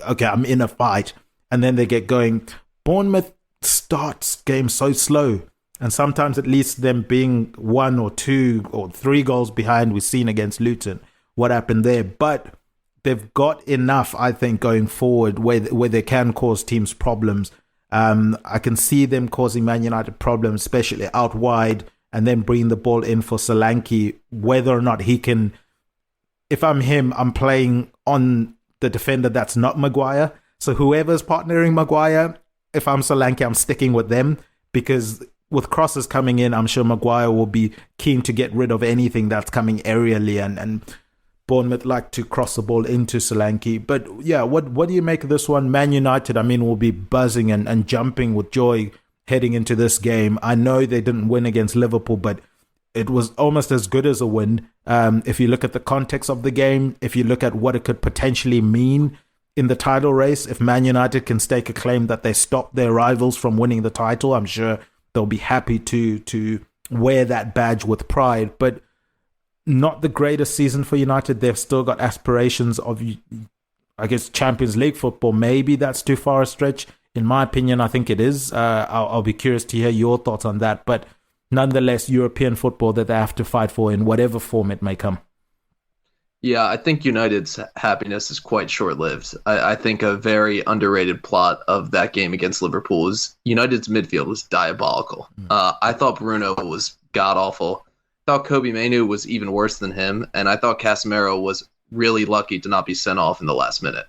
okay, I'm in a fight, and then they get going. Bournemouth starts games so slow, and sometimes it leads to them being 1 or 2 or 3 goals behind. We've seen against Luton what happened there, but they've got enough, I think, going forward where they can cause teams problems. I can see them causing Man United problems, especially out wide, and then bringing the ball in for Solanke, whether or not he can. If I'm him, I'm playing on the defender that's not Maguire. So whoever's partnering Maguire, if I'm Solanke, I'm sticking with them, because with crosses coming in, I'm sure Maguire will be keen to get rid of anything that's coming aerially, and Bournemouth like to cross the ball into Solanke. But yeah, what do you make of this one? Man United, I mean, will be buzzing and jumping with joy heading into this game. I know they didn't win against Liverpool, but it was almost as good as a win. If you look at the context of the game, if you look at what it could potentially mean in the title race, if Man United can stake a claim that they stopped their rivals from winning the title, I'm sure they'll be happy to wear that badge with pride. But not the greatest season for United. They've still got aspirations of, I guess, Champions League football. Maybe that's too far a stretch. In my opinion, I think it is. I'll be curious to hear your thoughts on that. But nonetheless, European football that they have to fight for in whatever form it may come. Yeah, I think United's happiness is quite short-lived. I think a very underrated plot of that game against Liverpool is United's midfield was diabolical. I thought Bruno was god-awful. I thought Kobe Mainoo was even worse than him, and I thought Casemiro was really lucky to not be sent off in the last minute.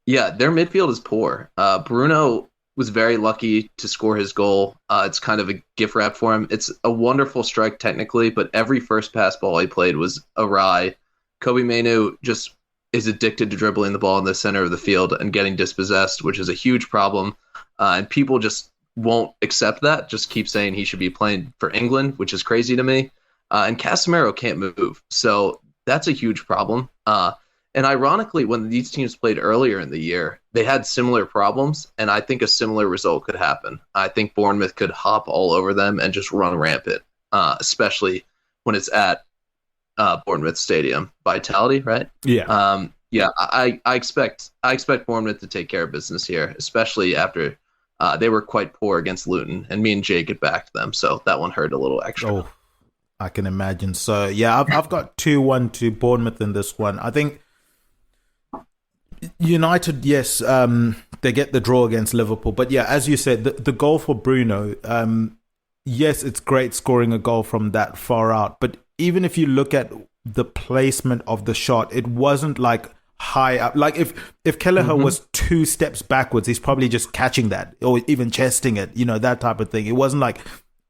Yeah, their midfield is poor. Bruno was very lucky to score his goal. It's kind of a gift wrap for him. It's a wonderful strike technically, but every first pass ball he played was awry. Kobe Mainoo just is addicted to dribbling the ball in the center of the field and getting dispossessed, which is a huge problem. And people just won't accept that, just keep saying he should be playing for England, which is crazy to me. And Casemiro can't move. So that's a huge problem. And ironically, when these teams played earlier in the year, they had similar problems, and I think a similar result could happen. I think Bournemouth could hop all over them and just run rampant, especially when it's at Bournemouth Stadium. Vitality, right? Yeah. I expect Bournemouth to take care of business here, especially after they were quite poor against Luton, and me and Jay get back them, so that one hurt a little extra. Oh, I can imagine. So yeah, I've got 2-1 to Bournemouth in this one. I think United, yes, they get the draw against Liverpool. But yeah, as you said, the goal for Bruno, yes, it's great scoring a goal from that far out. But even if you look at the placement of the shot, it wasn't like high up. Like if Kelleher was 2 steps backwards, he's probably just catching that or even chesting it, that type of thing. It wasn't like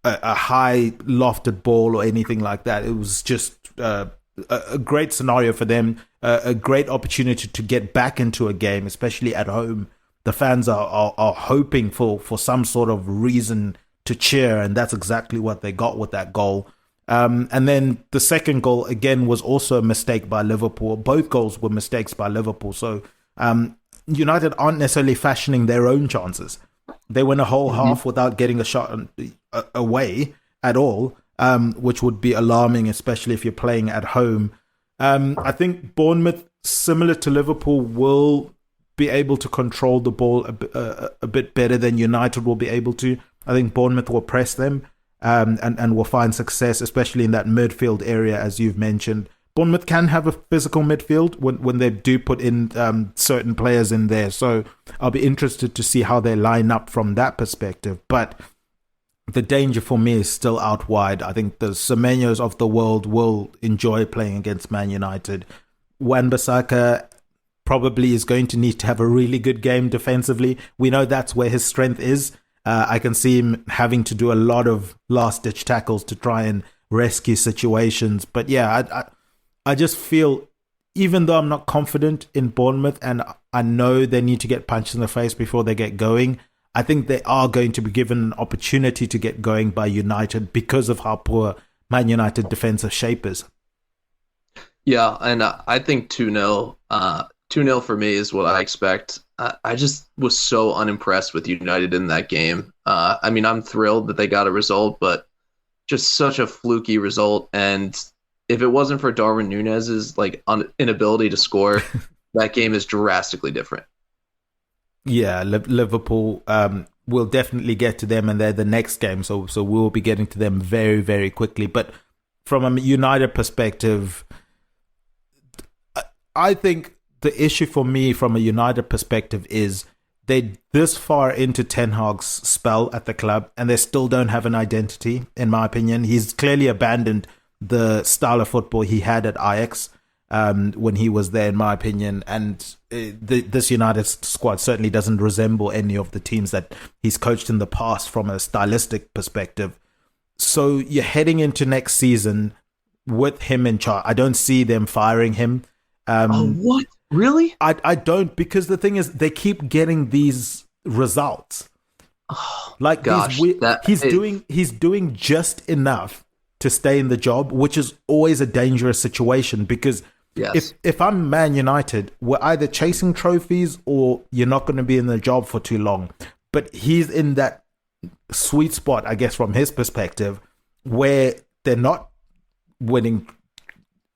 a high lofted ball or anything like that. It was just a great scenario for them, a great opportunity to get back into a game, especially at home. The fans are hoping for some sort of reason to cheer, and that's exactly what they got with that goal. And then the second goal, again, was also a mistake by Liverpool. Both goals were mistakes by Liverpool. So United aren't necessarily fashioning their own chances. They went a whole half without getting a shot away at all, which would be alarming, especially if you're playing at home. I think Bournemouth, similar to Liverpool, will be able to control the ball a bit better than United will be able to. I think Bournemouth will press them and will find success, especially in that midfield area, as you've mentioned. Bournemouth can have a physical midfield when they do put in certain players in there. So I'll be interested to see how they line up from that perspective. But the danger for me is still out wide. I think the Semenyos of the world will enjoy playing against Man United. Wan-Bissaka probably is going to need to have a really good game defensively. We know that's where his strength is. I can see him having to do a lot of last-ditch tackles to try and rescue situations. But yeah, I just feel, even though I'm not confident in Bournemouth and I know they need to get punched in the face before they get going, I think they are going to be given an opportunity to get going by United because of how poor Man United defensive shape is. Yeah, and I think 2-0. 2-0 for me is what I expect. I just was so unimpressed with United in that game. I mean, I'm thrilled that they got a result, but just such a fluky result. And if it wasn't for Darwin Núñez's inability to score, that game is drastically different. Yeah, Liverpool will definitely get to them, and they're the next game, so we'll be getting to them very, very quickly. But from a United perspective, I think the issue for me from a United perspective is they this far into Ten Hag's spell at the club and they still don't have an identity, in my opinion. He's clearly abandoned the style of football he had at Ajax when he was there, in my opinion. And this United squad certainly doesn't resemble any of the teams that he's coached in the past from a stylistic perspective. So you're heading into next season with him in charge. I don't see them firing him. What? Really? I don't, because the thing is, they keep getting these results. Oh, like gosh, he's doing just enough to stay in the job, which is always a dangerous situation, because if I'm Man United, we're either chasing trophies or you're not going to be in the job for too long. But he's in that sweet spot, I guess, from his perspective, where they're not winning,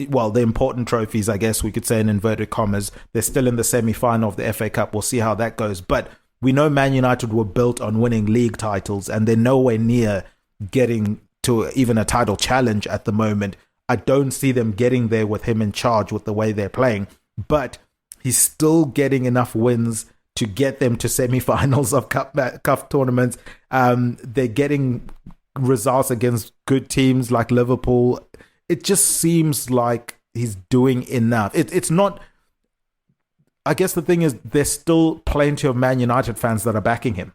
well, the important trophies, I guess we could say in inverted commas. They're still in the semi-final of the FA Cup. We'll see how that goes. But we know Man United were built on winning league titles, and they're nowhere near getting to even a title challenge at the moment. I don't see them getting there with him in charge with the way they're playing. But he's still getting enough wins to get them to semi-finals of cup tournaments. They're getting results against good teams like Liverpool. It just seems like he's doing enough. It's not. I guess the thing is, there's still plenty of Man United fans that are backing him.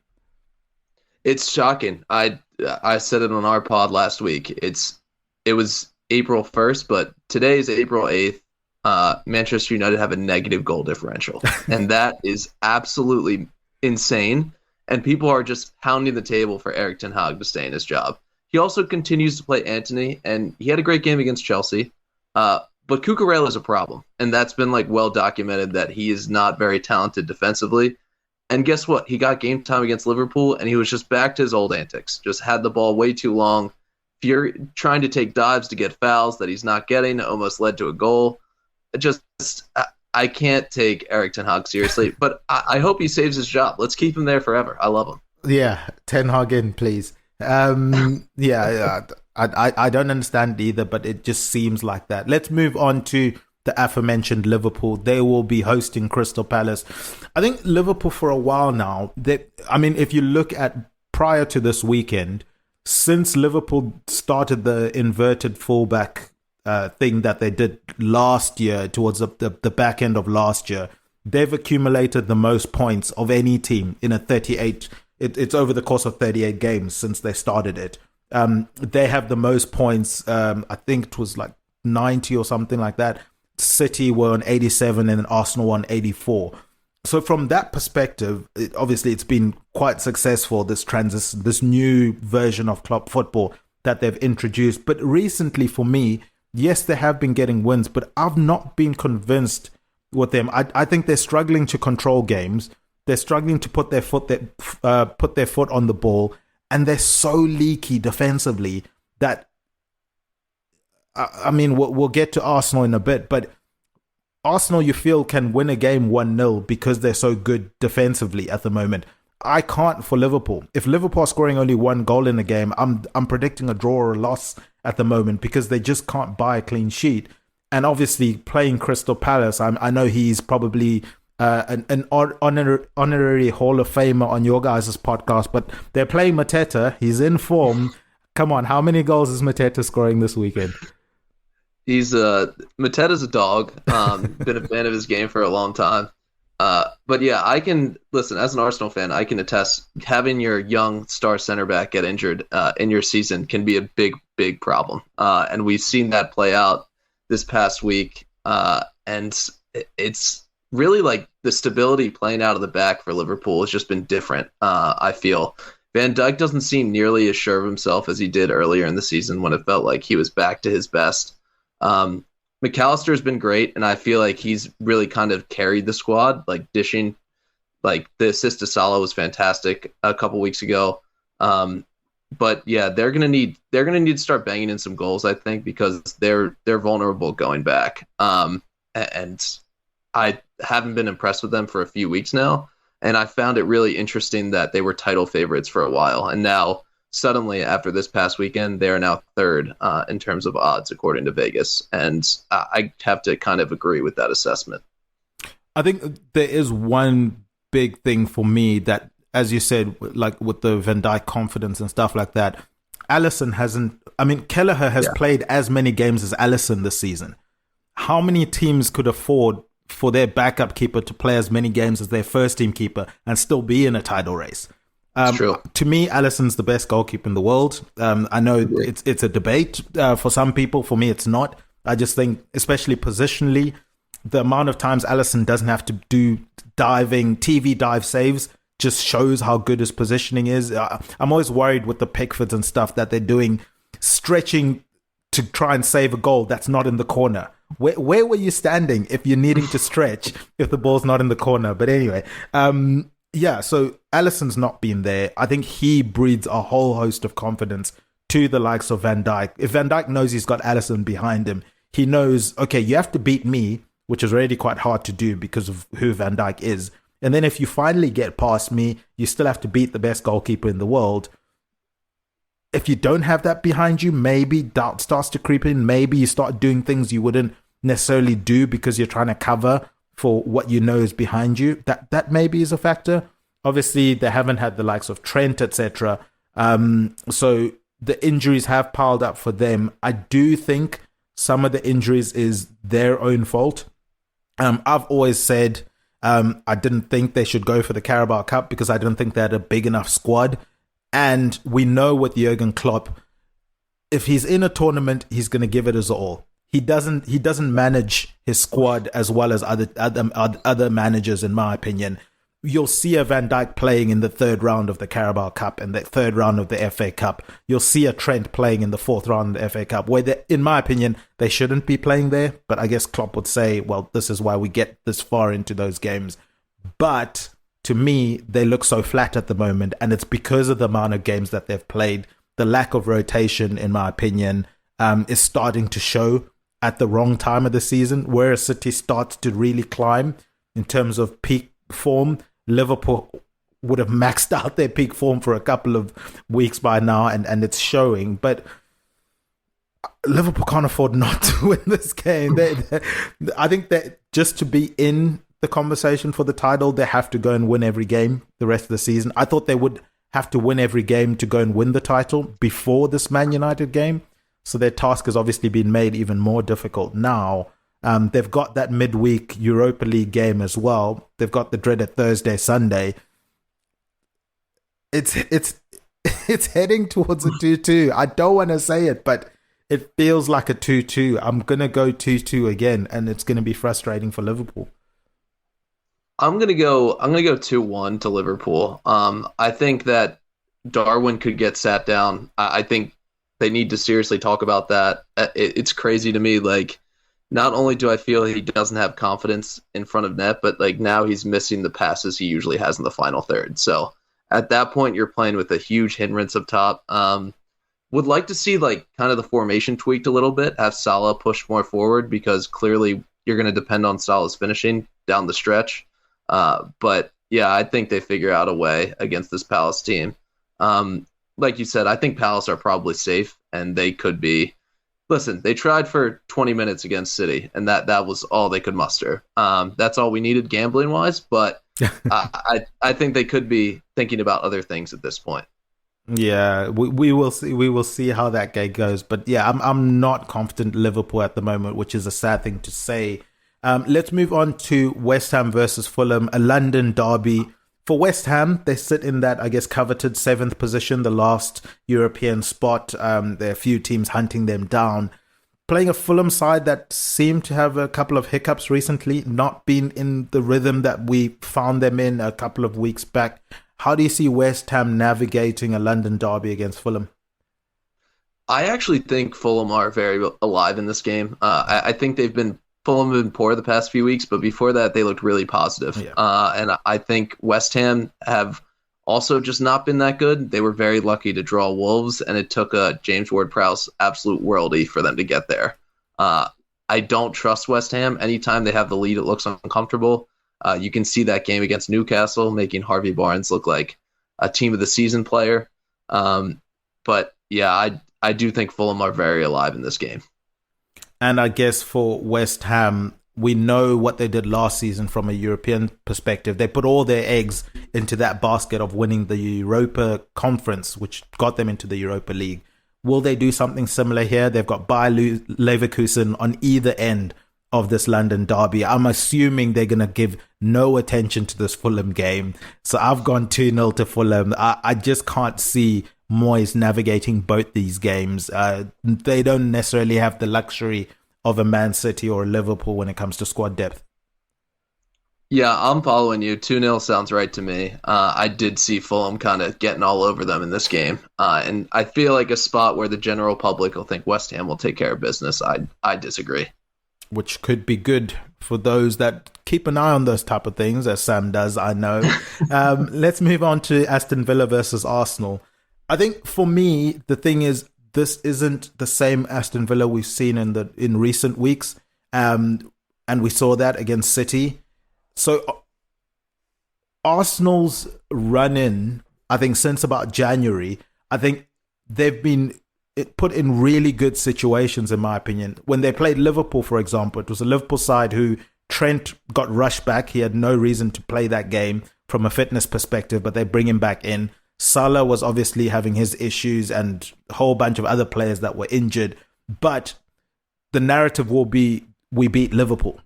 It's shocking. I said it on our pod last week. It was April 1st, but today is April 8th. Manchester United have a negative goal differential, and that is absolutely insane. And people are just pounding the table for Erik ten Hag to stay in his job. He also continues to play Antony, and he had a great game against Chelsea. But Cucurella is a problem, and that's been well documented that he is not very talented defensively. And guess what? He got game time against Liverpool, and he was just back to his old antics. Just had the ball way too long, trying to take dives to get fouls that he's not getting, almost led to a goal. I can't take Erik ten Hag seriously, but I hope he saves his job. Let's keep him there forever. I love him. Yeah, Ten Hag in, please. I don't understand either, but it just seems like that. Let's move on to the aforementioned Liverpool. They will be hosting Crystal Palace. I think Liverpool for a while now, if you look at prior to this weekend, since Liverpool started the inverted fullback thing that they did last year, towards the back end of last year, they've accumulated the most points of any team in a 38. It's over the course of 38 games since they started it. They have the most points. I think it was 90 or something like that. City were on 87 and Arsenal on 84. So from that perspective, obviously it's been quite successful, this transition, this new version of club football that they've introduced. But recently for me, yes, they have been getting wins, but I've not been convinced with them. I think they're struggling to control games. They're struggling to put their foot on the ball, and they're so leaky defensively that we'll get to Arsenal in a bit, but Arsenal, you feel, can win a game 1-0 because they're so good defensively at the moment. I can't for Liverpool. If Liverpool are scoring only one goal in a game, I'm predicting a draw or a loss at the moment, because they just can't buy a clean sheet. And obviously playing Crystal Palace, I know he's probably an honorary Hall of Famer on your guys' podcast, but they're playing Mateta. He's in form. Come on, how many goals is Mateta scoring this weekend? Mateta's a dog. Been a fan of his game for a long time. But yeah, I can listen as an Arsenal fan. I can attest having your young star center back get injured in your season can be a big problem. And we've seen that play out this past week. And it's really the stability playing out of the back for Liverpool has just been different. I feel Van Dijk doesn't seem nearly as sure of himself as he did earlier in the season when it felt like he was back to his best. McAllister has been great, and I feel like he's really kind of carried the squad, dishing. The assist to Salah was fantastic a couple weeks ago. But yeah, they're gonna need to start banging in some goals, I think, because they're vulnerable going back. And I haven't been impressed with them for a few weeks now, and I found it really interesting that they were title favorites for a while, and now suddenly after this past weekend, they are now third in terms of odds according to Vegas, and I have to kind of agree with that assessment. I think there is one big thing for me that, as you said, like with the Van Dijk confidence and stuff like that, Alisson hasn't. I mean, Kelleher has played as many games as Alisson this season. How many teams could afford for their backup keeper to play as many games as their first team keeper and still be in a title race? True. To me, Alisson's the best goalkeeper in the world. I know it's a debate for some people. For me, it's not. I just think, especially positionally, the amount of times Alisson doesn't have to do diving, TV dive saves just shows how good his positioning is. I'm always worried with the Pickfords and stuff that they're doing, stretching to try and save a goal that's not in the corner. Where were you standing if you're needing to stretch if the ball's not in the corner? But anyway, so Alisson's not been there. I think he breeds a whole host of confidence to the likes of Van Dijk. If Van Dijk knows he's got Alisson behind him, he knows, okay, you have to beat me, which is already quite hard to do because of who Van Dijk is. And then if you finally get past me, you still have to beat the best goalkeeper in the world. If you don't have that behind you, maybe doubt starts to creep in. Maybe you start doing things you wouldn't necessarily do because you're trying to cover for what you know is behind you. That maybe is a factor. Obviously, they haven't had the likes of Trent, etc. So the injuries have piled up for them. I do think some of the injuries is their own fault. I've always said I didn't think they should go for the Carabao Cup because I didn't think they had a big enough squad. And we know with Jurgen Klopp, if he's in a tournament, he's going to give it his all. He doesn't manage his squad as well as other managers, in my opinion. You'll see a Van Dijk playing in the third round of the Carabao Cup and the third round of the FA Cup. You'll see a Trent playing in the fourth round of the FA Cup, where, in my opinion, they shouldn't be playing there. But I guess Klopp would say, well, this is why we get this far into those games. But to me, they look so flat at the moment, and it's because of the amount of games that they've played. The lack of rotation, in my opinion, is starting to show at the wrong time of the season, where City starts to really climb in terms of peak form. Liverpool would have maxed out their peak form for a couple of weeks by now, and it's showing. But Liverpool can't afford not to win this game. I think that just to be in the conversation for the title, they have to go and win every game the rest of the season. I thought they would have to win every game to go and win the title before this Man United game. So their task has obviously been made even more difficult now. They've got that midweek Europa League game as well. They've got the dreaded Thursday, Sunday. It's heading towards a 2-2. I don't want to say it, but it feels like a 2-2. I'm going to go 2-2 again, and it's going to be frustrating for Liverpool. I'm gonna go 2-1 to Liverpool. I think that Darwin could get sat down. I think they need to seriously talk about that. It's crazy to me. Like, not only do I feel he doesn't have confidence in front of net, but like now he's missing the passes he usually has in the final third. So at that point, you're playing with a huge hindrance up top. Would like to see like kind of the formation tweaked a little bit, have Salah push more forward, because clearly you're going to depend on Salah's finishing down the stretch. But yeah, I think they figure out a way against this Palace team. Like you said, I think Palace are probably safe, and they could be. Listen, they tried for 20 minutes against City, and that was all they could muster. That's all we needed gambling wise, but I think they could be thinking about other things at this point. Yeah, we will see. We will see how that game goes. But yeah, I'm not confident Liverpool at the moment, which is a sad thing to say. Let's move on to West Ham versus Fulham, a London derby. For West Ham, they sit in that, I guess, coveted 7th position, the last European spot. There are a few teams hunting them down. Playing a Fulham side that seemed to have a couple of hiccups recently, not been in the rhythm that we found them in a couple of weeks back. How do you see West Ham navigating a London derby against Fulham? I actually think Fulham are very alive in this game. I think Fulham have been poor the past few weeks, but before that, they looked really positive. Yeah. And I think West Ham have also just not been that good. They were very lucky to draw Wolves, and it took a James Ward-Prowse absolute worldie for them to get there. I don't trust West Ham. Anytime they have the lead, it looks uncomfortable. You can see that game against Newcastle, making Harvey Barnes look like a team of the season player. But yeah, I do think Fulham are very alive in this game. And I guess for West Ham, we know what they did last season from a European perspective. They put all their eggs into that basket of winning the Europa Conference, which got them into the Europa League. Will they do something similar here? They've got Bayer Leverkusen on either end of this London derby. I'm assuming they're going to give no attention to this Fulham game. So I've gone 2-0 to Fulham. I just can't see Moyes navigating both these games. They don't necessarily have the luxury of a Man City or a Liverpool when it comes to squad depth. Yeah, I'm following you. 2-0 sounds right to me. I did see Fulham kind of getting all over them in this game. And I feel like a spot where the general public will think West Ham will take care of business. I disagree. Which could be good for those that keep an eye on those type of things, as Sam does, I know. Let's move on to Aston Villa versus Arsenal. I think for me, the thing is, this isn't the same Aston Villa we've seen in recent weeks. And we saw that against City. So Arsenal's run-in, I think since about January, I think they've been put in really good situations, in my opinion. When they played Liverpool, for example, it was a Liverpool side who Trent got rushed back. He had no reason to play that game from a fitness perspective, but they bring him back in. Salah was obviously having his issues and a whole bunch of other players that were injured. But the narrative will be, we beat Liverpool,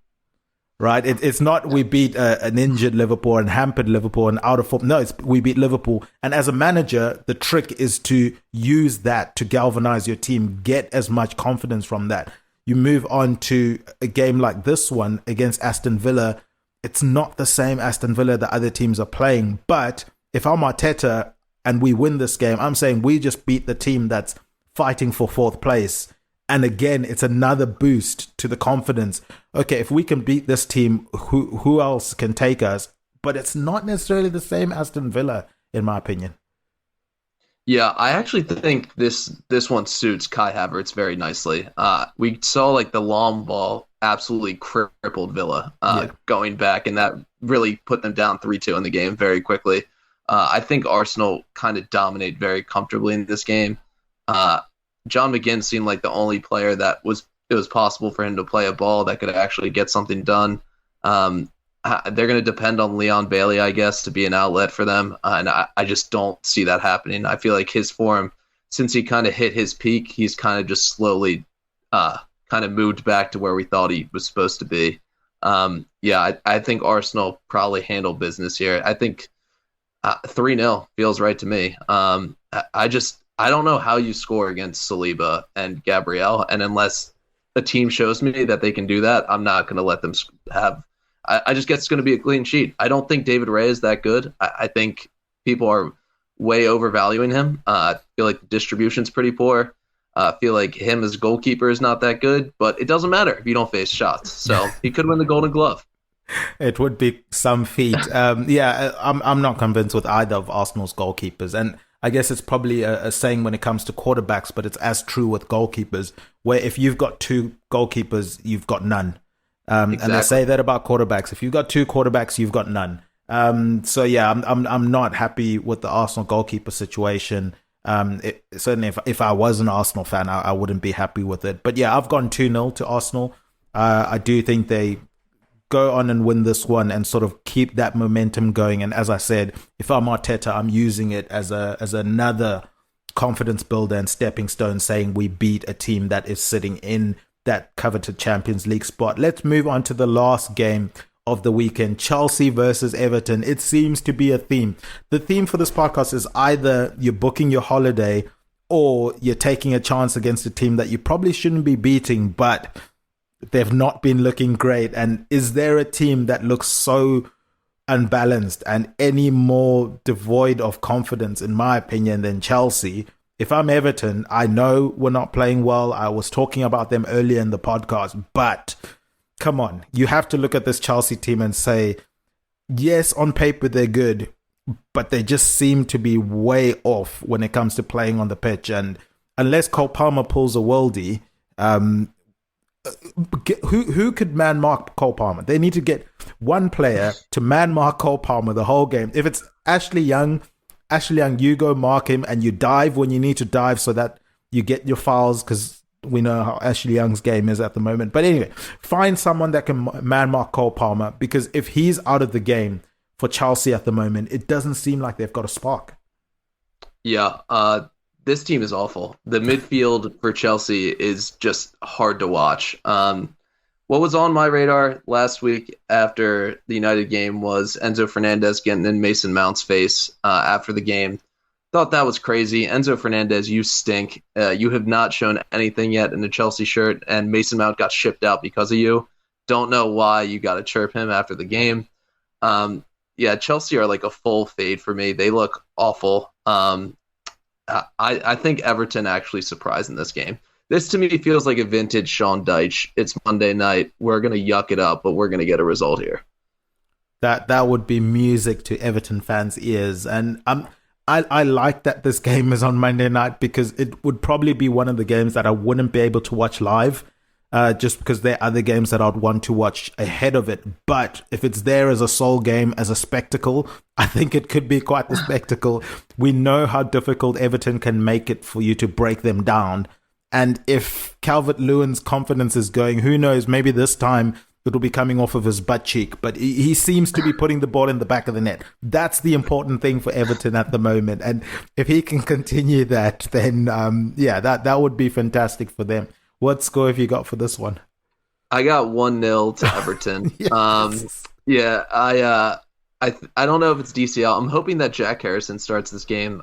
right? It's not we beat an injured Liverpool and hampered Liverpool and out of form. No, it's we beat Liverpool. And as a manager, the trick is to use that to galvanize your team, get as much confidence from that. You move on to a game like this one against Aston Villa. It's not the same Aston Villa that other teams are playing. But if I'm Arteta and we win this game, I'm saying we just beat the team that's fighting for fourth place. And again, it's another boost to the confidence. Okay, if we can beat this team, who else can take us? But it's not necessarily the same Aston Villa, in my opinion. Yeah, I actually think this one suits Kai Havertz very nicely. We saw like the long ball absolutely crippled Villa going back, and that really put them down 3-2 in the game very quickly. I think Arsenal kind of dominate very comfortably in this game. John McGinn seemed like the only player that it was possible for him to play a ball that could actually get something done. They're going to depend on Leon Bailey, I guess, to be an outlet for them. And I just don't see that happening. I feel like his form, since he kind of hit his peak, he's kind of just slowly kind of moved back to where we thought he was supposed to be. I think Arsenal probably handle business here. I think 3-0 feels right to me. I don't know how you score against Saliba and Gabriel, and unless a team shows me that they can do that, I'm not going to let them have. I just guess it's going to be a clean sheet. I don't think David Ray is that good. I think people are way overvaluing him. I feel like the distribution's pretty poor. I feel like him as a goalkeeper is not that good, but it doesn't matter if you don't face shots. So he could win the Golden Glove. It would be some feat. I'm not convinced with either of Arsenal's goalkeepers. And I guess it's probably a saying when it comes to quarterbacks, but it's as true with goalkeepers, where if you've got two goalkeepers, you've got none. Exactly. And they say that about quarterbacks. If you've got two quarterbacks, you've got none. I'm not happy with the Arsenal goalkeeper situation. Certainly, if I was an Arsenal fan, I wouldn't be happy with it. But yeah, I've gone 2-0 to Arsenal. I do think they go on and win this one and sort of keep that momentum going. And as I said, if I'm Arteta, I'm using it as another confidence builder and stepping stone, saying we beat a team that is sitting in that coveted Champions League spot. Let's move on to the last game of the weekend, Chelsea versus Everton. It seems to be a theme. The theme for this podcast is either you're booking your holiday or you're taking a chance against a team that you probably shouldn't be beating, but they've not been looking great. And is there a team that looks so unbalanced and any more devoid of confidence, in my opinion, than Chelsea? If I'm Everton, I know we're not playing well. I was talking about them earlier in the podcast, but come on, you have to look at this Chelsea team and say, yes, on paper they're good, but they just seem to be way off when it comes to playing on the pitch. And unless Cole Palmer pulls a worldie, who could man mark Cole Palmer? They need to get one player to man mark Cole Palmer the whole game. If it's Ashley Young, Ashley Young, you go mark him and you dive when you need to dive so that you get your fouls, because we know how Ashley Young's game is at the moment. But anyway, find someone that can man mark Cole Palmer, because if he's out of the game for Chelsea at the moment, it doesn't seem like they've got a spark. Yeah, this team is awful. The midfield for Chelsea is just hard to watch. What was on my radar last week after the United game was Enzo Fernandez getting in Mason Mount's face after the game. Thought that was crazy. Enzo Fernandez, you stink. You have not shown anything yet in the Chelsea shirt, and Mason Mount got shipped out because of you. Don't know why you got to chirp him after the game. Yeah, Chelsea are like a full fade for me. They look awful. I think Everton actually surprised in this game. This to me feels like a vintage Sean Dyche. It's Monday night. We're going to yuck it up, but we're going to get a result here. That would be music to Everton fans' ears. And I like that this game is on Monday night, because it would probably be one of the games that I wouldn't be able to watch live, just because there are other games that I'd want to watch ahead of it. But if it's there as a sole game, as a spectacle, I think it could be quite the spectacle. We know how difficult Everton can make it for you to break them down. And if Calvert-Lewin's confidence is going, who knows, maybe this time it'll be coming off of his butt cheek. But he seems to be putting the ball in the back of the net. That's the important thing for Everton at the moment. And if he can continue that, then, that would be fantastic for them. What score have you got for this one? I got 1-0 to Everton. Yes. I don't know if it's DCL. I'm hoping that Jack Harrison starts this game.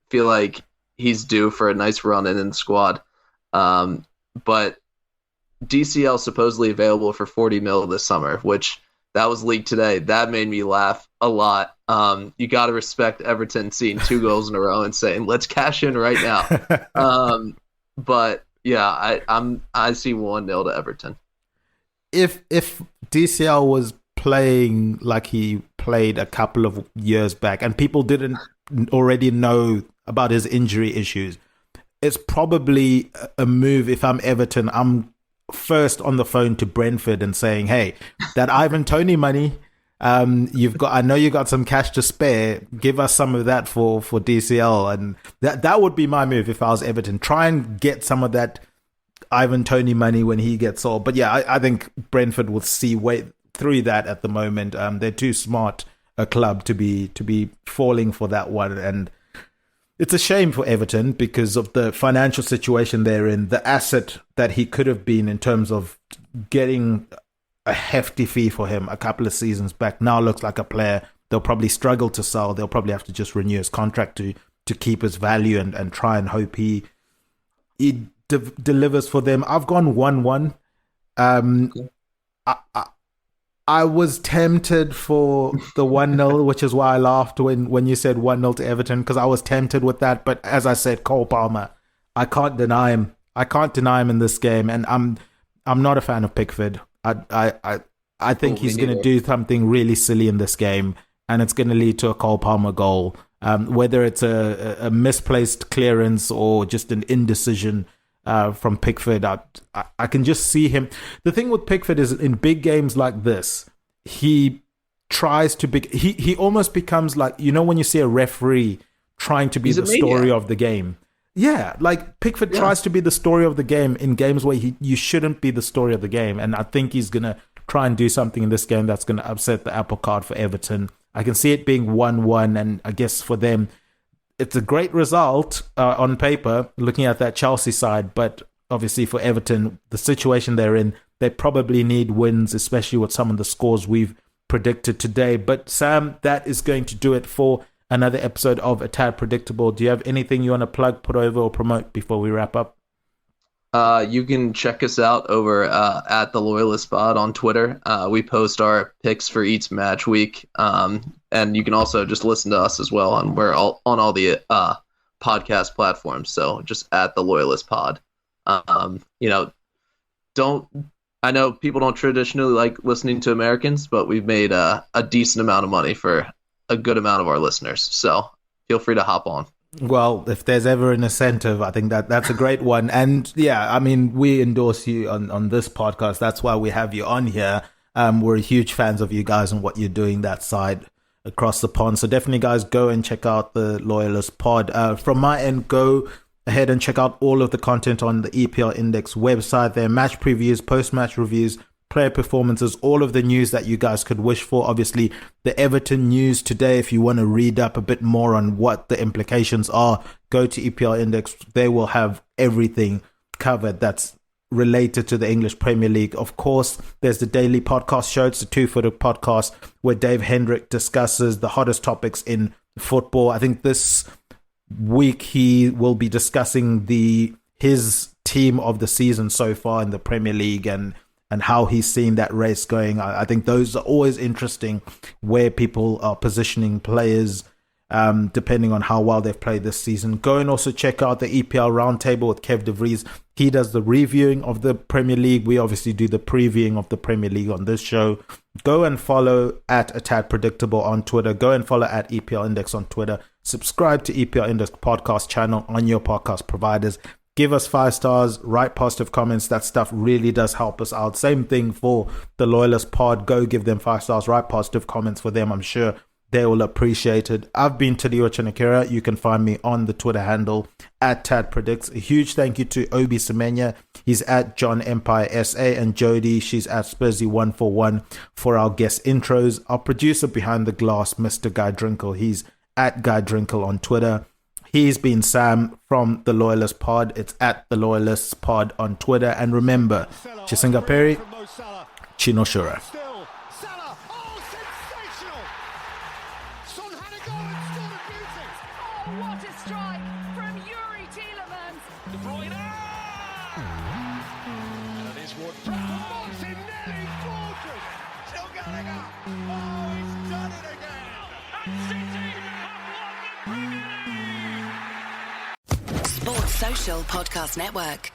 Feel like he's due for a nice run in the squad. But DCL supposedly available for 40 mil this summer, which that was leaked today. That made me laugh a lot. You got to respect Everton seeing 2 goals in a row and saying, let's cash in right now. But yeah, I see 1-0 to Everton. If DCL was playing like he played a couple of years back and people didn't already know about his injury issues, it's probably a move. If I'm Everton, I'm first on the phone to Brentford and saying, hey, that Ivan Toney money, I know you got some cash to spare. Give us some of that for DCL. And that would be my move if I was Everton. Try and get some of that Ivan Toney money when he gets sold. But yeah, I think Brentford will see way through that at the moment. They're too smart a club to be falling for that one. And it's a shame for Everton because of the financial situation they're in. The asset that he could have been in terms of getting a hefty fee for him a couple of seasons back now looks like a player they'll probably struggle to sell. They'll probably have to just renew his contract to keep his value and try and hope he delivers for them. I've gone 1-1. I was tempted for the 1-0, which is why I laughed when you said 1-0 to Everton, because I was tempted with that. But as I said, Cole Palmer, I can't deny him. I can't deny him in this game, and I'm not a fan of Pickford. I think he's going to do something really silly in this game, and it's going to lead to a Cole Palmer goal. Whether it's a misplaced clearance or just an indecision from Pickford, I can just see him. The thing with Pickford is in big games like this, he tries to he almost becomes like, when you see a referee trying to be the story of the game. Yeah, like Pickford tries to be the story of the game in games where you shouldn't be the story of the game. And I think he's going to try and do something in this game that's going to upset the apple cart for Everton. I can see it being 1-1, and I guess for them, it's a great result on paper, looking at that Chelsea side. But obviously for Everton, the situation they're in, they probably need wins, especially with some of the scores we've predicted today. But Sam, that is going to do it for another episode of A Tad Predictable. Do you have anything you want to plug, put over, or promote before we wrap up? You can check us out over at the Loyalist Pod on Twitter. We post our picks for each match week, and you can also just listen to us as well. And we're on all the podcast platforms. So just at the Loyalist Pod. I know people don't traditionally like listening to Americans, but we've made a decent amount of money for a good amount of our listeners. So feel free to hop on. Well, if there's ever an incentive, I think that's a great one. And yeah, I mean, we endorse you on this podcast. That's why we have you on here. We're huge fans of you guys and what you're doing that side. across the pond. So definitely, guys, go and check out the Loyalist Pod. From my end, go ahead and check out all of the content on the EPL Index website. There are match previews, post-match reviews, player performances, all of the news that you guys could wish for. Obviously, the Everton news today, if you want to read up a bit more on what the implications are, go to EPL Index. They will have everything covered that's related to the English Premier League. Of course, there's the daily podcast show. It's the Two-Footed Podcast where Dave Hendrick discusses the hottest topics in football. I think this week he will be discussing his team of the season so far in the Premier League and how he's seen that race going. I think those are always interesting, where people are positioning players depending on how well they've played this season. Go and also check out the EPL Roundtable with Kev De Vries. He does the reviewing of the Premier League. We obviously do the previewing of the Premier League on this show. Go and follow at A Tad Predictable on Twitter. Go and follow at EPL Index on Twitter. Subscribe to EPL Index podcast channel on your podcast providers. Give us 5 stars, write positive comments. That stuff really does help us out. Same thing for the Loyalist Pod. Go give them 5 stars, write positive comments for them. I'm sure they will appreciate it. I've been Tadio Chinakira. You can find me on the Twitter handle at Tad Predicts. A huge thank you to Obi Semenya. He's at John Empire SA, and Jody, she's at Spursy141 for our guest intros. Our producer behind the glass, Mr. Guy Drinkle. He's at Guy Drinkle on Twitter. He's been Sam from the Loyalist Pod. It's at the Loyalist Pod on Twitter. And remember, Chisinga Perry, Chino Shura. Sports Social Podcast Network.